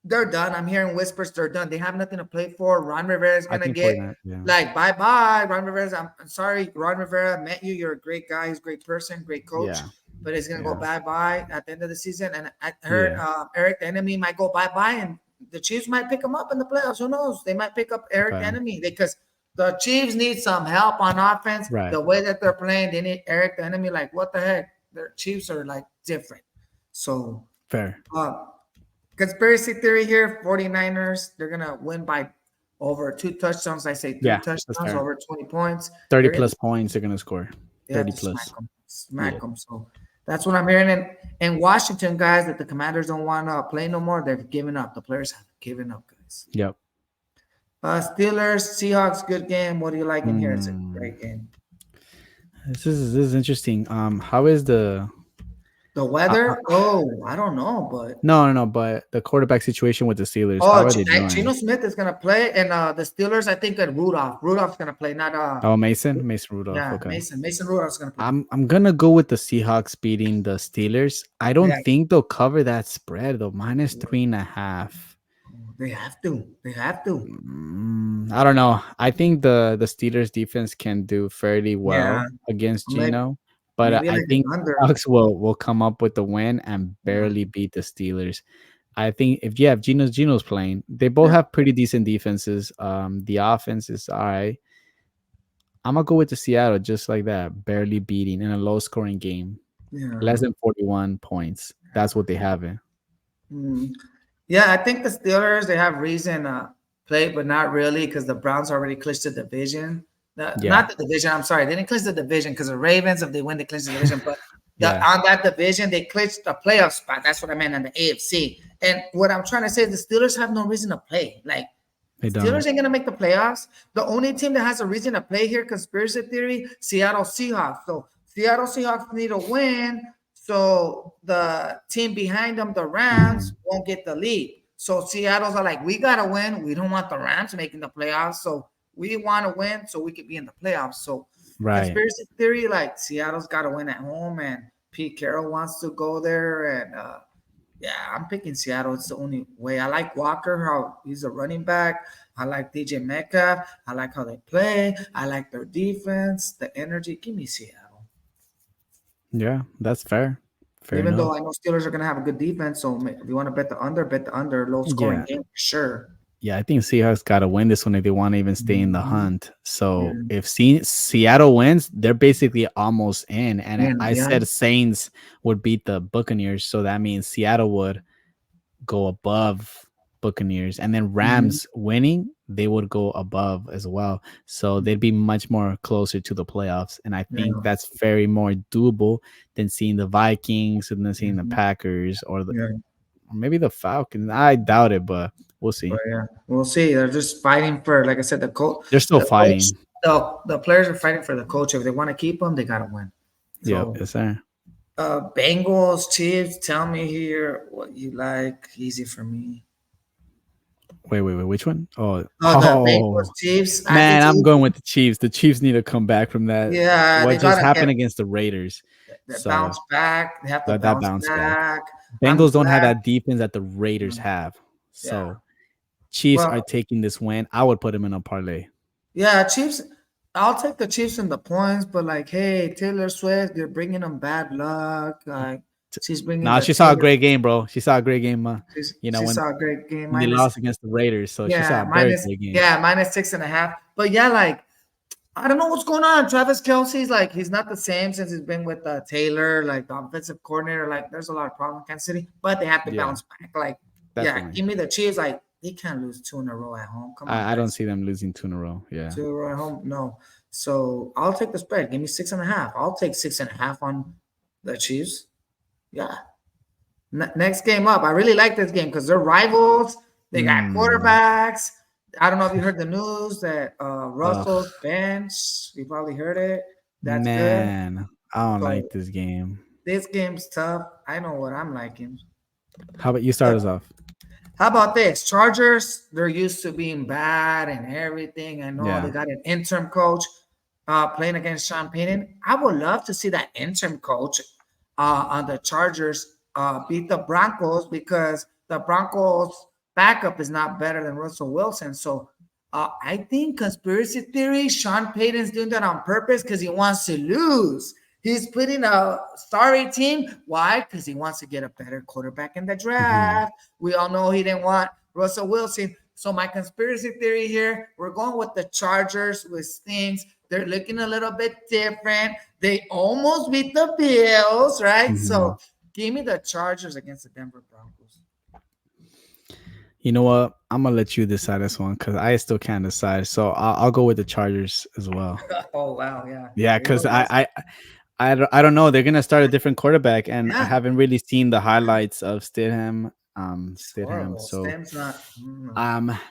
they're done. I'm hearing whispers they're done. They have nothing to play for. Ron Rivera is I gonna think get 49. Yeah, like bye bye. Ron Rivera. I'm sorry, Ron Rivera. I met you. You're a great guy. He's a great person, great coach. yeah, But he's gonna go yeah, bye bye at the end of the season. And I heard yeah. Eric the Enemy might go bye bye, and the Chiefs might pick him up in the playoffs. Who knows? They might pick up Eric the Okay, Enemy because the Chiefs need some help on offense. right. The way that they're playing, they need Eric the Enemy. Like what the heck? Their Chiefs are like different. So. Fair. Uh, Conspiracy theory here 49ers, they're going to win by over 2 touchdowns. I say three Yeah, that's touchdowns, fair. over 20 points. 30 They're going plus points they're gonna score. they have 30 to smack plus. them. Yeah. Smack them. So that's what I'm hearing. And Washington, guys, that the Commanders don't want to play no more. They're giving up. The players have given up, guys. Yep. Steelers, Seahawks, good game. What do you like in here? It's a Mm, great game. this is interesting. How is the The uh, weather? uh, Oh, I don't know, but no, but the quarterback situation with the Steelers, how are they Gino doing? Smith is gonna play, and the Steelers, I think, and Rudolph. Rudolph's gonna play, not Oh, Mason Rudolph. yeah, Okay. Mason Rudolph's gonna play. I'm gonna go with the Seahawks beating the Steelers. I don't Yeah, think they'll cover that spread though. -3.5. They have to. They have to. I don't know. I think the Steelers defense can do fairly Yeah. well against Maybe, Geno, but maybe I like an think under. Bucks will come up with the win and Yeah. barely beat the Steelers. I think if you have Geno's playing, they both Yeah. have pretty decent defenses. The offense is all right. I'm gonna go with the Seattle just like that, barely beating in a low scoring game, less Yeah. than 41 points. That's what they have in. Mm. Yeah, I think the Steelers they have reason play, but not really because the Browns already clinched the division. Yeah, Not the division. I'm sorry, they didn't clinch the division because the Ravens, if they win, they clinch the division. But yeah, on that division, they clinched the playoff spot. That's what I meant on the AFC. And what I'm trying to say is the Steelers have no reason to play. Like they Steelers don't. ain't gonna make the playoffs. The only team that has a reason to play here, conspiracy theory, Seattle Seahawks. So Seattle Seahawks need a win, so the team behind them, the Rams, Mhm. won't get the lead. So Seattle's are like, we gotta win. We don't want the Rams making the playoffs, so we want to win so we could be in the playoffs. So Right. conspiracy theory, like Seattle's got to win at home, and Pete Carroll wants to go there, and yeah, I'm picking Seattle. It's the only way. I like Walker, how he's a running back. I like DJ Metcalf. I like how they play. I like their defense, the energy. Give me Seattle. Yeah, that's fair. Fair Even though enough. I know Steelers are going to have a good defense. So if you want to bet the under, low scoring Yeah. game for sure. Yeah, I think Seahawks got to win this one if they want to even stay in the Mhm. hunt. So Yeah. if Seattle wins, they're basically almost in. And And I yeah, said Saints would beat the Buccaneers, so that means Seattle would go above Buccaneers, and then mhm, Rams winning, they would go above as well. So they'd be much more closer to the playoffs, and I think yeah, that's very more doable than seeing the Vikings and then seeing the mhm, Packers yeah. or maybe the Falcons. I doubt it, but we'll But see. yeah, we'll see. They're just fighting for, like I said, They're still the coach, fighting. the players are fighting for the coach. If they want to keep him, they gotta win. Yep, So yes, sir. Bengals, Chiefs. Tell me here what you like. Easy for me. Wait. Which one? Oh, The Bengals, oh, Chiefs. man, It's I'm easy. going with the Chiefs. The Chiefs need to come back from that. Yeah, What they just gotta get happened against the Raiders? the So bounce back. They have to that bounce bounce back. back. I'm Bengals don't have glad. that defense that the Raiders Mm, have. yeah. So Chiefs Well, are taking this win. I would put them in a parlay. yeah, Chiefs. I'll take the Chiefs in the points, but like, hey, Taylor Swift, you're bringing them bad luck. Like, T- she's bringing Nah, the she saw a Taylor. great game, bro. She saw a great game. She When saw a great game. they Minus, lost against the Raiders, so she saw yeah, a very minus, great game. yeah, minus 6.5. But yeah, like, I don't know what's going on. Travis Kelsey's like, he's not the same since he's been with Taylor, like the offensive coordinator. Like, there's a lot of problems in Kansas City, but they have to Yeah, bounce back. Like, yeah, definitely. give me the Chiefs. Like, they can't lose two in a row at home. Come on, I don't guys. see them losing two in a row. Yeah. Two in a row at home? No. So I'll take the spread. Give me 6.5. I'll take 6.5 on the Chiefs. Yeah. Next game up. I really like this game because they're rivals. They got Mm, quarterbacks. I don't know if you heard the news that ugh, Russell's bench. You probably heard it. That's good. man, I don't So like this game. this game's tough. I know what I'm liking. How about you start us off? How about this? Chargers, they're used to being bad and everything. I know they Yeah. got an interim coach playing against Sean Payton. I would love to see that interim coach on the Chargers beat the Broncos because the Broncos backup is not better than Russell Wilson. So I think conspiracy theory, Sean Payton's doing that on purpose because he wants to lose. He's putting a sorry team. Why? Because he wants to get a better quarterback in the Hmm. draft. We all know he didn't want Russell Wilson. So my conspiracy theory here, we're going with the Chargers with things. They're looking a little bit different. They almost beat the Bills, right? Hmm. So give me the Chargers against the Denver Broncos. You know what? I'm gonna let you decide this one because I still can't decide. So I'll go with the Chargers as well. Oh wow, yeah. Yeah, There you go, because guys. I don't know. They're gonna start a different quarterback, and I Yeah, haven't really seen the highlights of it's Stidham. horrible. So Stam's not.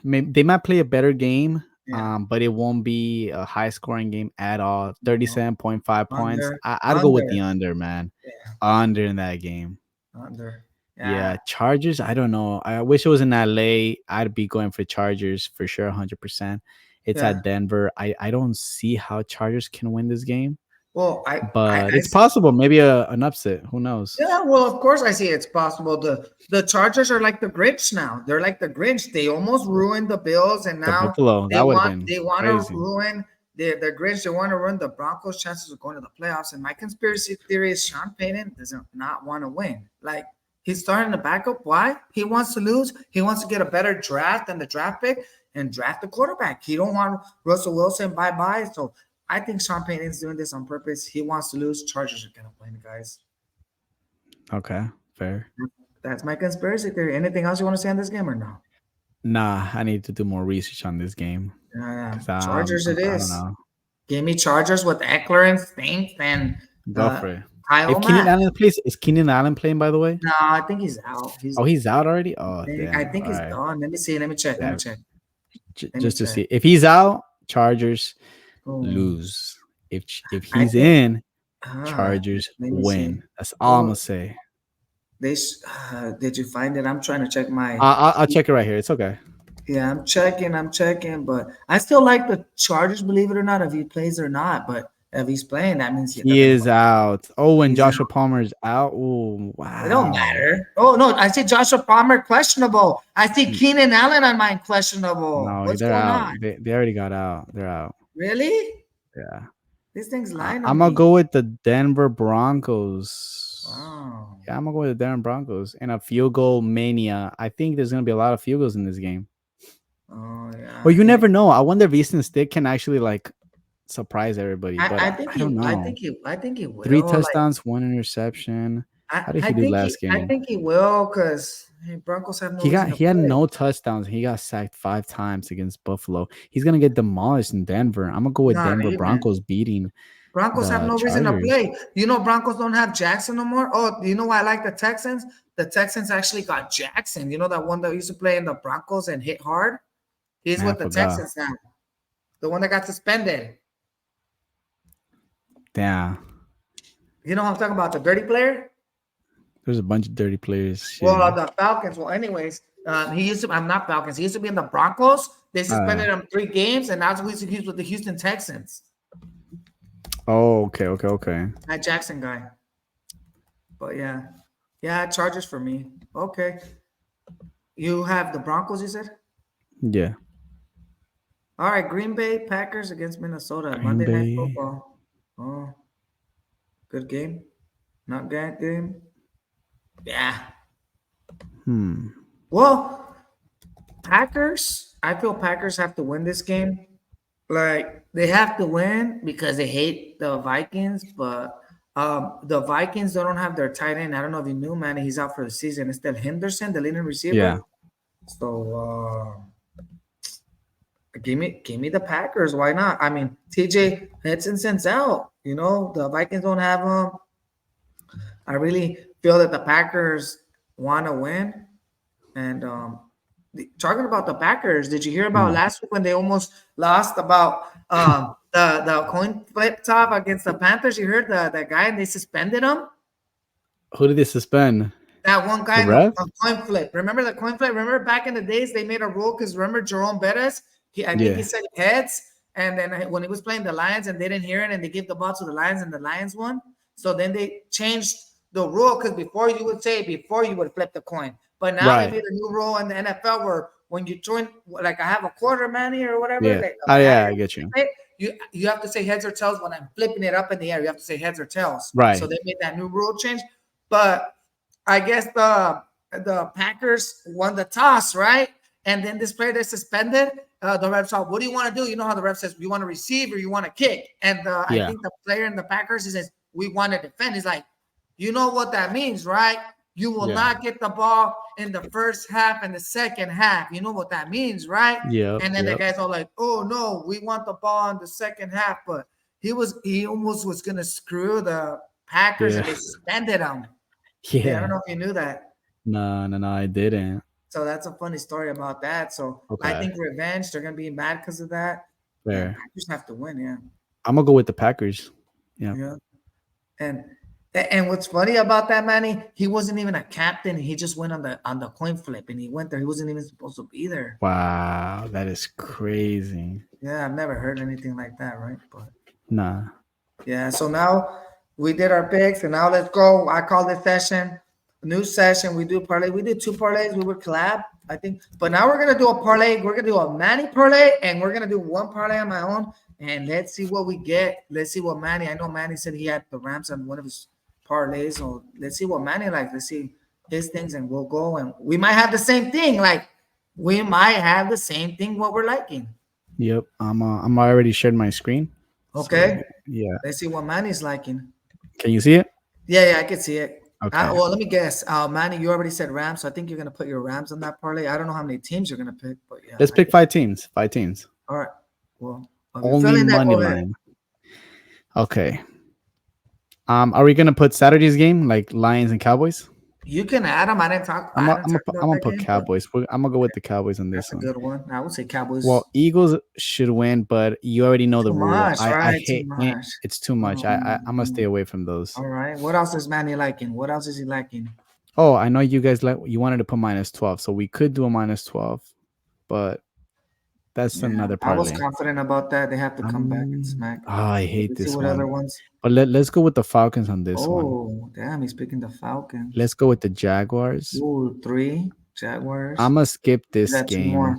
they might play a better game, Yeah, but it won't be a high scoring game at all. no, 37.5 points. under, I'd go with under, the under, man. yeah, Under in that game. under. Yeah, Yeah, Chargers. I don't know. I wish it was in LA. I'd be going for Chargers for sure, 100%. It's yeah. at Denver. I don't see how Chargers can win this game. Well, but it's possible. Maybe an upset. Who knows? yeah, well, of course I see it's possible. The Chargers are like the Grinch now. They're like the Grinch. They almost ruined the Bills, and The now Buffalo, they that would have want been they want to crazy. ruin the Grinch. They want to ruin the Broncos' chances of going to the playoffs. And my conspiracy theory is Sean Payton doesn't not want to win. Like he's starting to back up. Why? He wants to lose. He wants to get a better draft than the draft pick and draft the quarterback. He don't want Russell Wilson bye bye. So I think Sean Payton's doing this on purpose. He wants to lose. Chargers are gonna win, guys. Okay, fair. That's my conspiracy theory. Anything else you want to say on this game or no? Nah, I need to do more research on this game because Chargers it I don't is. know. Give me Chargers with Eckler and Stink and Go for it. Kyle If Keenan Mack. Allen plays, is Keenan Allen playing? By the way, No, I think he's out. oh, he's out already. Oh, I damn. think All he's right. done. Let me see. Let me check. Let me Yeah, check. Let me just to check. see if he's out, Chargers Oh, lose. If I he's think. in, Ah, Chargers let me see. win. That's all I'm Oh, gonna say. did you find it? I'm trying to check my. I'll check it right here. It's okay. Yeah, I'm checking. I'm checking, but I still like the Chargers. Believe it or not, if he plays or not, but if he's playing, that means they're He gonna is win. out. Oh, and He's Joshua out. Palmer's out. Oh, It don't wow. matter. Oh no, I see Joshua Palmer questionable. I see N- Keenan Allen on mine questionable. No, What's they're going out. on? They already got out. They're out. Really? Yeah. These things lying on I'm gonna me. go with the Denver Broncos. Wow. Yeah, I'm gonna go with the Denver Broncos in a field goal mania. I think there's gonna be a lot of field goals in this game. Oh yeah. Or you never know. I wonder if Easton Stick can actually like surprise everybody, but I think I don't know. I think he Three will. Like touchdowns, one interception. How did he do last I game? think he will because Broncos have no reason to He had play. no touchdowns. He got sacked 5 times against Buffalo. He's gonna get demolished in Denver. I'm gonna go with Not Denver even. Broncos beating Broncos have the no reason to Chargers. play. You know, Broncos don't have Jackson no more. Oh, you know why I like the Texans? The Texans actually got Jackson. You know that one that used to play in the Broncos and hit hard? He's Man, I with the forgot. Texans now. The one that got suspended. Damn. You know what I'm talking about? The dirty player? There's a bunch of dirty players. Shit. Well, the Falcons. Well, anyways, he used to. I'm not Falcons. He used to be in the Broncos. They suspended him 3 games, and now he's with the Houston Texans. Oh, okay. That Jackson guy. But yeah, Chargers for me. Okay, you have the Broncos. You said. Yeah. All right, Green Bay Packers against Minnesota. Green Monday Night Bay. Football. Oh, good game. Not bad game. Yeah. Well, Packers. I feel Packers have to win this game. Like they have to win because they hate the Vikings, but the Vikings don't have their tight end. I don't know if you knew, man. He's out for the season. It's still Henderson, the leading receiver. Yeah. So give me the Packers. Why not? I mean, TJ Hutchinson's out. You know, the Vikings don't have him. I really feel that the Packers want to win. And talking about the Packers, did you hear about last week when they almost lost about the coin flip top against the Panthers? You heard the guy and they suspended him. Who did they suspend? That one guy The in ref? the coin flip. Remember the coin flip? Remember back in the days they made a rule because remember Jerome Bettis? I think he Yeah. said heads, and then when he was playing the Lions and they didn't hear it and they gave the ball to the Lions and the Lions won. So then they changed the rule because before you would flip the coin, but now they Right. made a new rule in the NFL where when you join, like I have a quarter, Manny, or whatever, Yeah. like Oh yeah, I get you. you have to say heads or tails when I'm flipping it up in the air. You have to say heads or tails. Right. So they made that new rule change, but I guess the Packers won the toss, right? And then this player they suspended. The ref said, "What do you want to do?" You know how the ref says, "You want to receive or you want to kick?" And I Yeah. think the player in the Packers he says, "We want to defend." He's like, "You know what that means, right? You will Yeah. not get the ball in the first half and the second half. You know what that means, right?" Yep. And then the Yep. guys all like, "Oh no, we want the ball in the second half." But he almost was gonna screw the Packers and Yeah. they suspended him. Yeah, I don't Yeah. know if you knew that. No, I didn't. So that's a funny story about that. So I Okay. think revenge, they're gonna be mad because of that. And Fair. Packers have to win, yeah. I'm gonna go with the Packers. Yeah. Yeah. And what's funny about that, Manny, he wasn't even a captain. He just went on the coin flip and he went there. He wasn't even supposed to be there. Wow, that is crazy. Yeah, I've never heard anything like that, right? But Nah. Yeah. So now we did our picks, and now let's go. I call this session a new session. We do parlay. We did two parlays. We were collab, I think. But now we're gonna do a parlay. We're gonna do a Manny parlay, and we're gonna do one parlay on my own. And let's see what we get. Let's see what Manny. I know Manny said he had the Rams on one of his parlays. So let's see what Manny likes. Let's see his things, and we'll go. And we might have the same thing. Like we might have the same thing. What we're liking. Yep, I'm already shared my screen. So Okay. yeah, Let's see what Manny's liking. can you see it? Yeah, I can see it. Okay, Well, let me guess. Manny, you already said Rams, so I think you're gonna put your Rams on that parlay. I don't know how many teams you're gonna pick, but yeah, let's pick 5 teams. 5 teams. all right. Well, if you're Only feeling that, money go ahead. line. Okay. Are we gonna put Saturday's game like Lions and Cowboys? You can add them. I didn't talk I'm about gonna that put game, but Cowboys. I'm gonna go with the Cowboys on that's this a one. good one. I would say Cowboys. Well, Eagles should win, but you already know the Too rule. much, I right? Too hate it. much. It's too much. I'm gonna stay Um, away from those. all right. What else is Manny liking? What else is he liking? Oh, I know you guys you wanted to put -12, so we could do a -12, but that's Yeah, another I was parlay. confident about that. They have to come back and smack. I hate Let's see this what other one. ones. But let's go with the Falcons on this one. Oh, damn, he's picking the Falcons. Let's go with the Jaguars. Ooh, three Jaguars. I'm gonna skip You this got two game. more.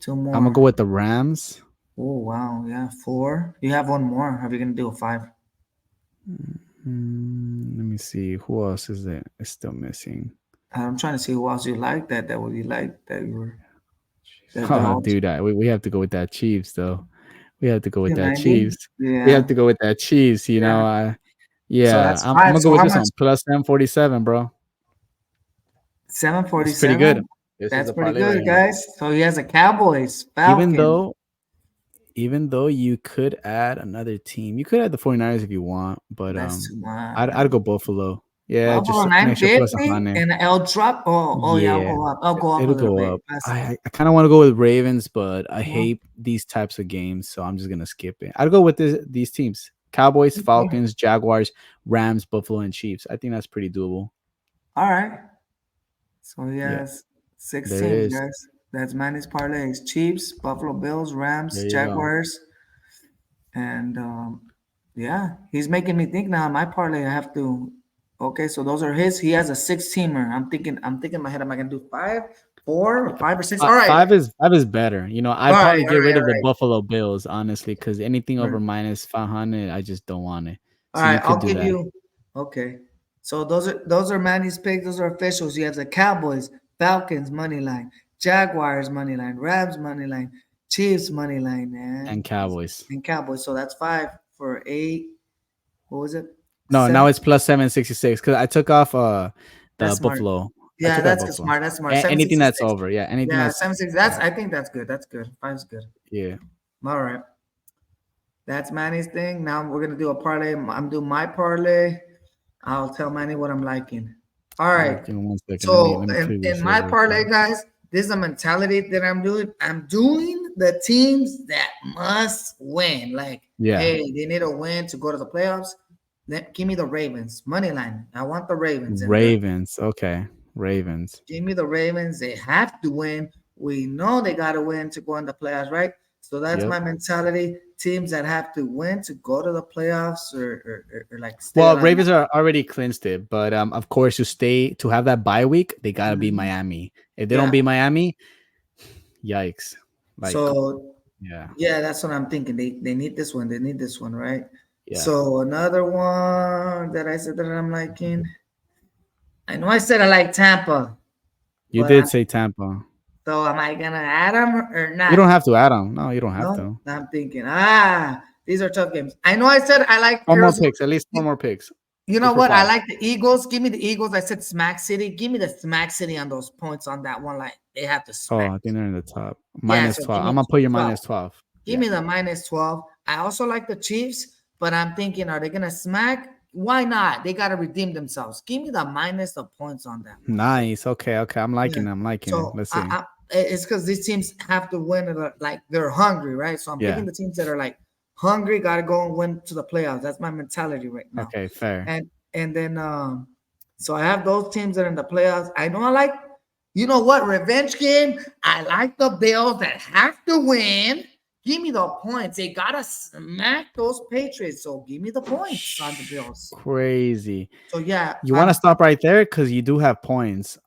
Two I'm gonna more. go with the Rams. Oh wow, yeah, four. You have one more. Are you gonna do a five? Let me see. Who else is there? Is still missing? I'm trying to see who else you like that would you like that you were that they're Oh, all dude, we have to go with that Chiefs though. We have to go with that 90. Chiefs. We have Yeah, to go with that Chiefs. yeah. So Yeah. that's I'm five. gonna go So with how this much? one plus 747, bro. It's pretty 747. good. This is That's the pretty parlay right good, here. guys. So he has a Cowboys, Even Falcons. though even though you could add another team, you could add the 49ers if you want, but That's too much. I'd go Buffalo. Yeah, Buffalo just an extra plus 950 100. and L drop. Oh yeah, I'll Yeah, go up. I'll go up a it'll little go bit. up. That's I kind of want to go with Ravens, but I well, hate these types of games, so I'm just gonna skip it. I'd go with these teams: Cowboys, okay. Falcons, Jaguars, Rams, Buffalo, and Chiefs. I think that's pretty doable. All right. So he Yeah, has six there it teams, is. guys. That's minus parlays. Chiefs, Buffalo Bills, Rams, There you go. Jaguars, and yeah, he's making me think now. My parlay, I have to. Okay, so those are his. He has a six-teamer. I'm thinking in my head. Am I gonna do five, four, or Yeah, five or six? All right, five is better. all I'd right, probably all get rid right, of all the right. Buffalo Bills, honestly, because anything All over right. -500, I just don't want it. All So you right, could I'll do give that. you. Okay, so those are Manny's picks. Those are officials. You have the Cowboys, Falcons money line, Jaguars money line, Rams money line, Chiefs money line, And Cowboys. and Cowboys. So that's five for eight. What was it? No, now Seven. it's plus 766 because I took off the That's smart. Buffalo. I Yeah, took out that's Buffalo. smart. That's smart. Seven Anything sixty that's six. over, yeah. Anything Yeah, that's 760. That's I think that's good. That's good. Five's good. yeah. All right. That's Manny's thing. Now we're gonna do a parlay. I'm doing my parlay. I'll tell Manny what I'm liking. All All right, right. give me 1 second. So Let me clear in this my over. parlay, guys, this is a mentality that I'm doing. I'm doing the teams that must win. Like, Yeah, hey, they need a win to go to the playoffs. Then give me the Ravens money line. I want the Ravens in there. Ravens. Okay, Ravens. Give me the Ravens. They have to win. We know they got to win to go in the playoffs, right? So that's Yep. my mentality. Teams that have to win to go to the playoffs or like stay Well, alive. Ravens are already clinched it, but of course to have that bye week, they gotta be Mhm. Miami. If they don't Yeah. beat Miami, yikes. Like So yeah, yeah, that's what I'm thinking. They need this one. They need this one, right? yeah. So another one that I said that I'm liking. I know I said I like Tampa, You but did say Tampa. so am I gonna add them or You not? don't have to add them. No, you don't have No, to. I'm thinking. These are tough games. I know I said I like Four more Arizona. picks, at least four You, more picks. you Go know for what? I five. like the Eagles. Give me the Eagles. I said Smack City. Give me the Smack City on those points on that one. Like they have to Oh, smack. I think they're in the top. Yeah, Minus so give 12. I'm me gonna put your 12. -12. Give Yeah. me the minus 12. I also like the Chiefs, but I'm thinking, are they gonna smack? Why not? They gotta redeem themselves. Give me the minus the points on that one. Nice. Okay, okay. I'm Yeah. liking it. I'm liking it. So Let's see. it's because these teams have to win. Like they're hungry, right? So I'm Yeah. picking the teams that are like hungry, gotta go and win to the playoffs. That's my mentality right now. Okay, fair. And then so I have those teams that are in the playoffs. I know I like, you know what, revenge game. I like the Bills that have to win. Give me the points. They gotta smack those Patriots. So give me the points on the Bills. Crazy. So yeah, You want to stop right there because you do have points,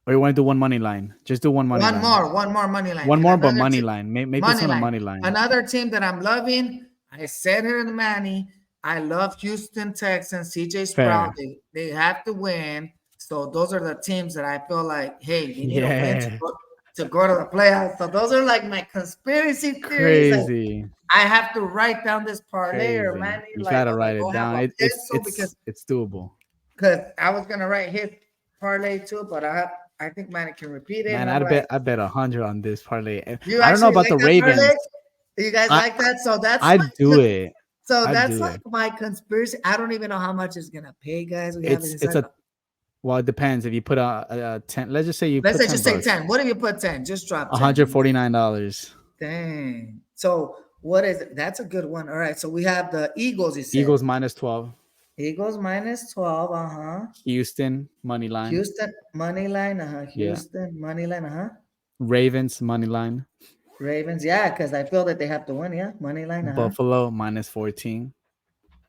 or you want to do one money line? Just do one money line. one more money line, One and more, but another money team, line. Make this money one a line. money line. Another team that I'm loving. I said here in Manny. I love Houston Texans. CJ Sprout. Fair. They have to win. So those are the teams that I feel like, hey, they need a win Yeah. to go to the playoffs. So those are like my conspiracy theories. Like, Crazy. I have to write down this parlay or Crazy. Manny. You Like, gotta I was like, write it go have down. a It's pencil it's doable. because I was gonna write his parlay too, but I think Manny can repeat it. Man, And I'm like, I bet 100 on this parlay. you I don't know actually about like the that parlay? Ravens. You guys I like that? So that's I my do it. so I that's do like it. my conspiracy. I don't even know how much it's gonna pay, guys. We have it It's inside. a well, it depends. If you put a 10, let's just say you Let's put say 10 just say bucks, 10. What if you put 10? Just drop 10. $149. Dang. So what is it? That's a good one. All right. So we have the Eagles, you said. Eagles minus 12. Eagles minus 12. Uh-huh. Houston money line. Houston money line. Uh-huh. Yeah. Houston money line. Uh-huh. Ravens money line. Ravens. Yeah, because I feel that they have to win. Yeah. Money line. Uh-huh. Buffalo minus 14.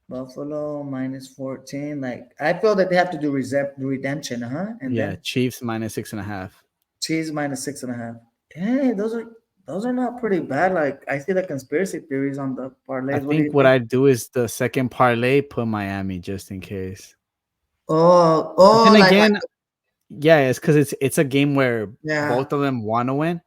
Buffalo minus 14. Like I feel that they have to do redemption, huh? And Yeah, then Chiefs minus 6.5. Chiefs minus 6.5. Hey, those are not pretty bad. Like I see the conspiracy theories on the I parlays. What do you think what think? I do is the second parlay put Miami just in case. But Oh, then like again, yeah, it's because it's a game where yeah. both of them want to win,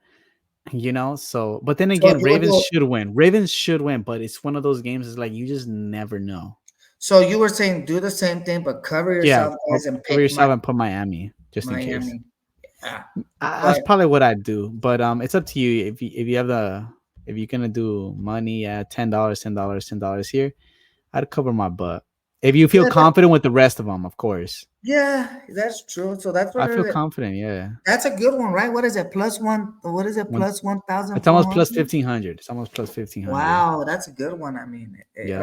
So, but then So again, you would Ravens do. should win. Ravens should win, but it's one of those games. Is like you just never know. So you were saying do the same thing, but cover Yeah, yourself, guys, and cover pick yourself and put Miami just in case. Miami. Yeah, That's but probably what I'd do, but it's up to you. If you have if you're gonna do money at $10, $10 here, I'd cover my butt. If you feel yeah, confident with the rest of them, of course. yeah, that's true. So that's what I it feel is. confident. Yeah, That's a good one, right? What is it? Plus one. What is it? when Plus one thousand it's four almost plus hundred. 1,500. It's almost plus 1,500. Wow, that's a good one. I mean, Yep.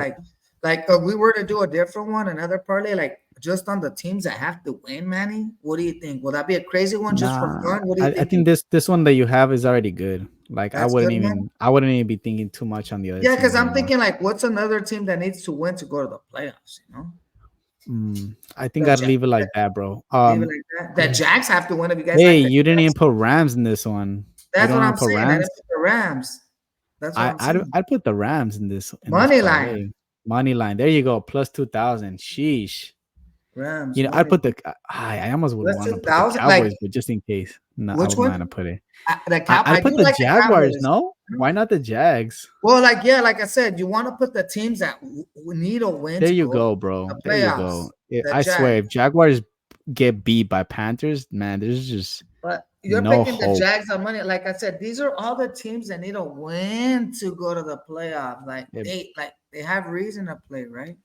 like we were to do a different one, another parlay, like just on the teams that have to win, Manny. What do you think? Will that be a crazy one just for Nah, fun? What are you I think thinking? this one that you have is already good. Like That's good, man. I wouldn't even be thinking too much on the other Yeah, because teams I'm anymore. thinking like, what's another team that needs to win to go to the playoffs? I think The I'd Jags. leave it like that, bro. Leave it like that. The Jags have to win if you guys Hey, like the you didn't even Jags. put Rams in this one. You That's don't what even I'm put saying. I Rams. didn't put the Rams. That's what I'm saying. I'd put the Rams in this Money line. parlay. Money line. There you go. Plus 2,000. Sheesh. Rams, I'd money. put I almost would Plus want to put the 2,000. Like Cowboys, but just in case. No, I which wouldn't want one? to put it. The Cow. I'd I put do the like the Jaguars. Cowboys. No, why not the Jags? Well, like yeah, like I said, you want to put the teams that need a win There to you go to go, the bro. There you playoffs. go. Yeah, The I swear, Jags, if Jaguars get beat by Panthers, man, there's just but you're no picking the hope. Jags on money. Like I said, these are all the teams that need a win to go to the playoffs. Yeah, Like they have reason to play, right?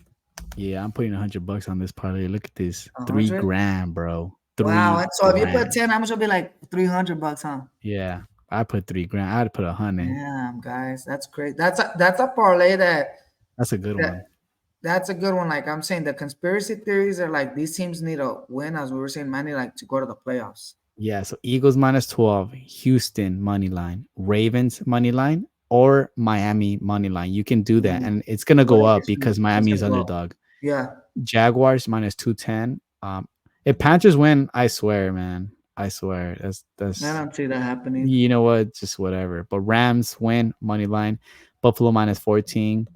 yeah, I'm putting $100 on this parlay. Look at this, 100. 3 grand, bro. Wow. Three And so if you put grand. 10, how much will be like $300, huh? Yeah, I put 3 grand. I'd put 100. Damn, guys, that's crazy. That's a parlay That's a good that one. that's a good one. Like I'm saying, the conspiracy theories are like these teams need a win, as we were saying, Manny, like to go to the playoffs. Yeah, so Eagles minus 12, Houston money line, Ravens money line, or Miami money line. You can do that, Mhm. and it's gonna What go do up you think? because It's Miami gonna is go up. underdog. Yeah. Jaguars minus 210. If Panthers win, I swear, man, I swear I that's don't see that happening. you know what, just whatever. But Rams win money line, Buffalo minus 14,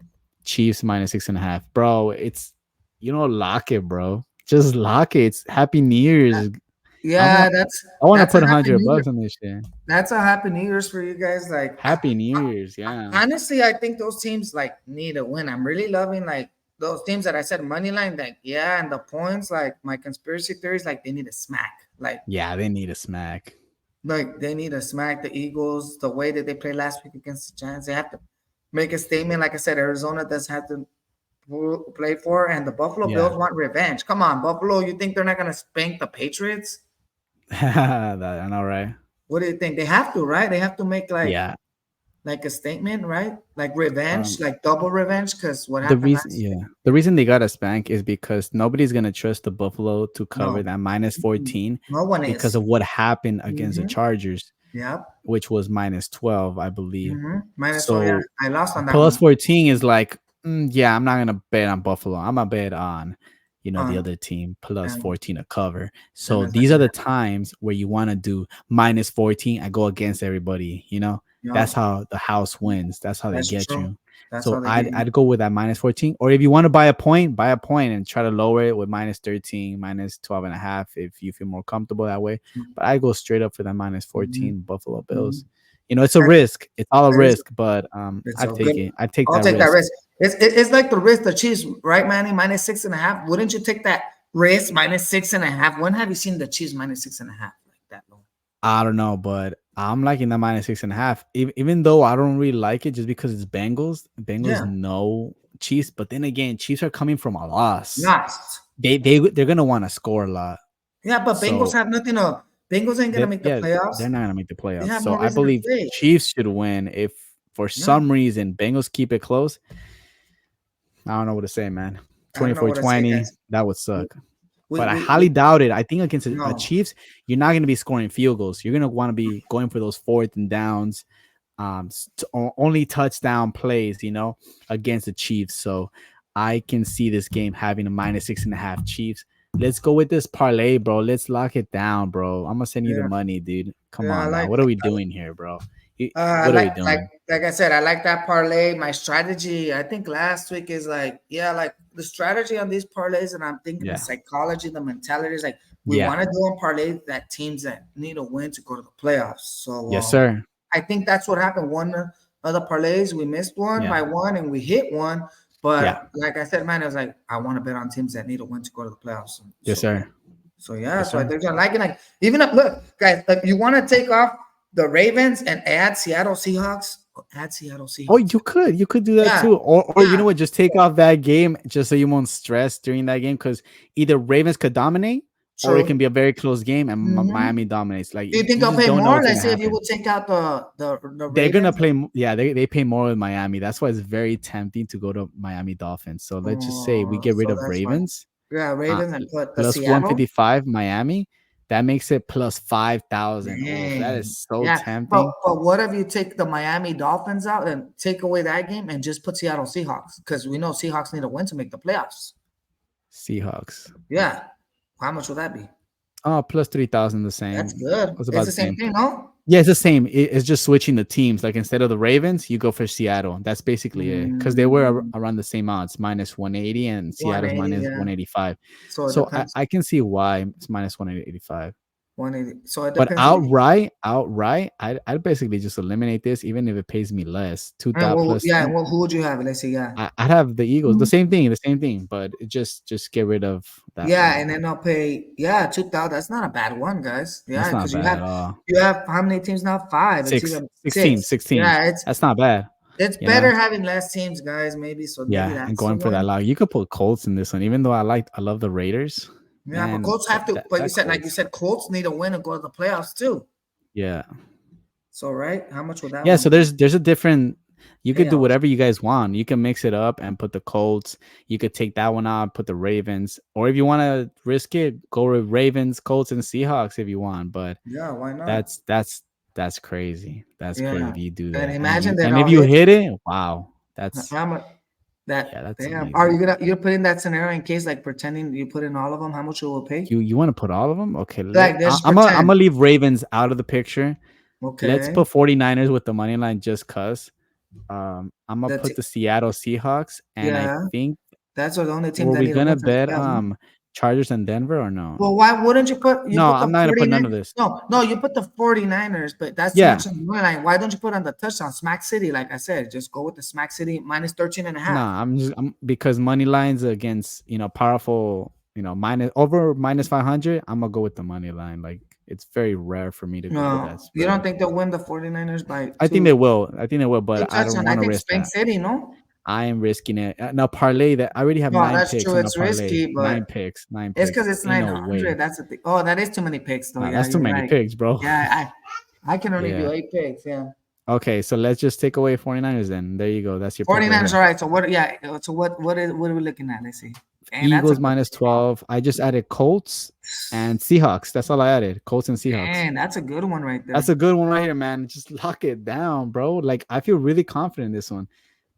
Chiefs minus 6.5. Bro, it's lock it, bro. Just lock it. It's Happy New Year's. I'm Yeah, not. I want to that's a put happy New Year. $100 on this shit. That's a happy New Year's for you guys. Like, Happy New Year's, yeah. honestly, I think those teams like need a win. I'm really loving like those teams that I said money line. Like, yeah, and the points. Like my conspiracy theories, like they need a smack. Yeah, they need a smack. Like they need to smack the Eagles the way that they played last week against the Giants. They have to make a statement. Like I said, Arizona does have to play for, and the Buffalo Yeah. Bills want revenge. Come on, Buffalo! You think they're not gonna spank the Patriots? I know, right? What do you think? They have to, right? They have to make Yeah. like a statement, right? Like revenge, Um, like double revenge, because what happened last year? the reason they got a spank is because nobody's gonna trust the Buffalo to cover No, that minus 14 no one because is. of what happened against the Mhm. Chargers. Yep. which was minus 12, I believe. Minus 12. Yeah, So I lost on that plus one. 14 is like, yeah, I'm not gonna bet on Buffalo. I'm gonna bet on, the On other team plus and 14 to cover. and So it's not these are gonna the happen. times where you want to do minus 14 and go against everybody. That's No, how the house wins. That's how they that's get true. you. That's how So they get I'd you. go with that minus 14. Or if you want to buy a point and try to lower it with minus 13, minus 12 and a half if you feel more comfortable that way. But I go straight up for that minus Mm-hmm. 14 Buffalo Mm-hmm. Bills. It's a risk. It's all a That is, risk, but it's I'd a good. take it. I'd take I'll that take that risk. risk. It's like the risk the Chiefs, right, Manny? Minus 6.5. Wouldn't you take that risk minus 6.5? When have you seen the Chiefs minus 6.5 like that? No. I don't know, but I'm liking that minus 6.5. Even though I don't really like it, just because it's Bengals. Bengals Yeah. know Chiefs, but then again, Chiefs are coming from a loss. Lost. They're gonna want to score a lot. Yeah, but Bengals So have nothing to. Bengals ain't gonna make the yeah, playoffs. they're not gonna make the They playoffs. have So no I reason to believe play. Chiefs should win. If for Yeah. some reason Bengals keep it close, I don't know what to say, man. I don't know what to say, 24-20, guys. that would suck. We But I we, highly we doubt it. I think against a no. Chiefs, you're not going to be scoring field goals. You're going to want to be going for those fourth and downs, only touchdown plays, against the Chiefs. So I can see this game having a minus 6.5 Chiefs. Let's go with this parlay, bro. Let's lock it down, bro. I'm gonna send you the Yeah. money, dude. Come Yeah. I on now. like. What are we doing here, bro? I What are we like doing? like I said, I like that parlay. My strategy, I think last week is like, yeah, like the strategy on these parlays, and I'm thinking the Yeah. psychology, the mentality is like we Yeah. want to do on parlay that teams that need a win to go to the playoffs. So Yes, sir. I think that's what happened. One of the parlays, we missed one Yeah. by one and we hit one. Yeah. But like I said, man, I was like, I want to bet on teams that need a win to go to the playoffs. Yes, So yeah. sir. So yeah, Yes, so I sir. think I like it. Like even if look, guys, if you want to take off the Ravens and add Seattle Seahawks, add Seattle Oh, Seahawks. you could do that Yeah, too, or you yeah. know what? Just take off that game just so you won't stress during that game because either Ravens could dominate or it True. can be a very close game and Mm-hmm. Miami dominates. Like Do you think you they'll just pay don't know more? what's Let's gonna say if you happen. would take out the They're gonna Ravens. play. Yeah, they pay more with Miami. That's why it's very tempting to go to Miami Dolphins. So let's just say we get rid So of that's why. Ravens. Yeah, Uh, Ravens and put the plus Seattle. 155 Miami. That makes it plus 5,000. Oh, that Dang. is so Yeah, but tempting. what if you take the Miami Dolphins out and take away that game and just put Seattle Seahawks? Because we know Seahawks need a win to make the playoffs. Seahawks. Yeah. How much would that be? Oh, plus 3,000. The That's same. good. It's It's about the the same same. thing, no? Yeah, it's the same. It's just switching the teams. Like instead of the Ravens, you go for Seattle. That's basically it. Because they were Mm, around the same odds, minus 180, and Seattle's 180, minus yeah. 185. So it So I, depends. I can see why it's minus 185. 180. So it But depends who you. outright, I'd basically just eliminate this, even if it pays me less. Two dot Well, plus yeah. two. Well, who would you have? Let's see. Yeah. I'd have the Eagles. The same thing. But it just get rid of that Yeah, one. and then I'll pay. Yeah, 2,000. That's not a bad one, guys. That's Yeah, not because bad at all. you have how many teams now? Five. It's Six, even six teams, six. 6 teams. Yeah, That's not bad. it's You know. better having less teams, guys. Maybe so. Maybe Yeah, and that's the going for that one. loud. You could put Colts in this one, even though I love the Raiders. Yeah, but Man, Colts have to. that, But you that said, like you Colts. said, Colts need a win and go to the playoffs too. Yeah, So right, how much would that yeah. one So be? there's a different. You could do Payouts. whatever you guys want. You can mix it up and put the Colts. You could take that one out, put the Ravens, or if you want to risk it, go with Ravens, Colts, and Seahawks if you want. But Yeah, why not? that's crazy. That's crazy Yeah, if you do and that, imagine that and if I'll you hit. hit it, wow, How much? yeah, That that's damn. Are amazing. you gonna you're putting that scenario in case like pretending you put in all of them? How much it will pay? You want to put all of them? Okay, Like let's I'm pretend. gonna leave Ravens out of the picture. Let's Okay. put 49ers with the money line just cuz. I'm gonna The put the Seattle Seahawks, and I yeah, think that's the only team were that we need a gonna win for the bet playoffs, no? Chargers and Denver or no? Well, why wouldn't you No, put the I'm not gonna put none 49ers? of this. No, you put the 49ers, but that's too Yeah, much on the money line. Why don't you put on the touchdown? Smack City, like I said, just go with the Smack City minus 13 and a half. nah, I'm because money lines against powerful minus over minus 500. I'm gonna go with the money line. Like it's very rare for me to go with that No, you don't spread. think they'll win the 49ers by I think they will. I think they will, two but I don't touchdowns? I want to think risk Spank that. City, no? I am risking it. Now parlay that I already have No, nine that's picks true. on the It's parlay. risky, Nine but picks. Nine it's picks. because it's Ain't no 900. way. That's the thing. Oh, that is too many picks, though. Nah, Yeah, that's too you're many right. picks, bro. Yeah, I can only do Yeah. 8 picks. Yeah. Okay, so let's just take away 49ers then. There you go. That's your pick right 49ers, here. all right. So what? Yeah. So what are we looking at? Let's see. And that's a Eagles good minus 12. I just added Colts and Seahawks. That's all I added. Colts and Seahawks. man, that's a good one right That's there. a good one right here, man. Just lock it down, bro. Like I feel really confident in this one.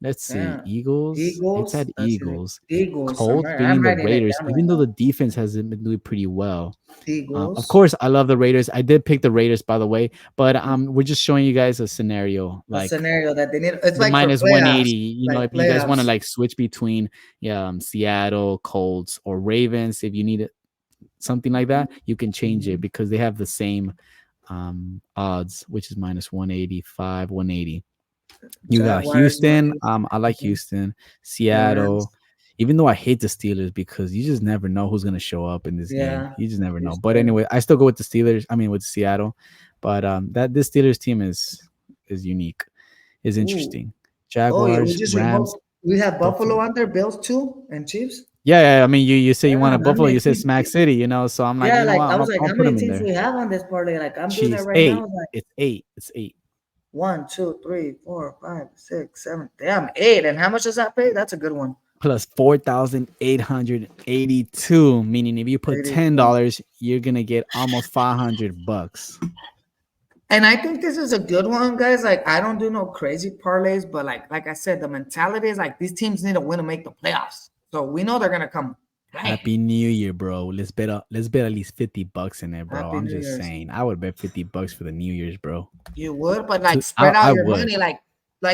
Let's see. Yeah. Eagles. It's Eagles. at Let's see. Eagles. Eagles. Colts I'm beating the writing it Raiders, down right even though now. the defense hasn't been doing pretty well. Of Eagles. course, I love the Raiders. I did pick the Raiders, by the way, but we're just showing you guys a scenario, A like scenario that they need. It's the like for minus 180. playoffs. You know, Like if you guys want to playoffs. like switch between Seattle, Colts, or Ravens, if you need it, something like that, you can change it Mhm. because they have the same odds, which is minus 185, 180. You got Jaguars, Houston. 180. I like Houston, Seattle. Rams. Even though I hate the Steelers because you just never know who's gonna show up in this game. Yeah. You just never know. But Houston. anyway, I still go with the Steelers. I mean with Seattle. But that this Steelers team is unique, is Ooh. interesting. Oh, yeah. We Jaguars, just Rams, remote. We have Buffalo Buffalo. on there, Bills too, and Chiefs. Yeah, yeah. I mean, you say you Yeah, wanted that Buffalo. You makes said me. Smack City. You know, so I'm like, Yeah, you know like what? I was like, I'll how put many them in teams there. we have on this parlay? Like I'm doing it Chiefs right now. eight. Like It's eight. It's eight. 1, 2, 3, 4, 5, 6, 7. Damn, 8. And how much does that pay? That's a good one. Plus 4,882. Meaning, if you put 82. $10, you're gonna get almost $500. And I think this is a good one, guys. Like I don't do no crazy parlays, but like I said, the mentality is like these teams need to win to make the playoffs. So we know they're gonna come playing. Happy New Year, bro. Let's bet at least $50 in it, bro. Happy I'm New just Year's. saying. I would bet $50 for the New Year's, bro. You would, but like To, spread out I your would. money. Like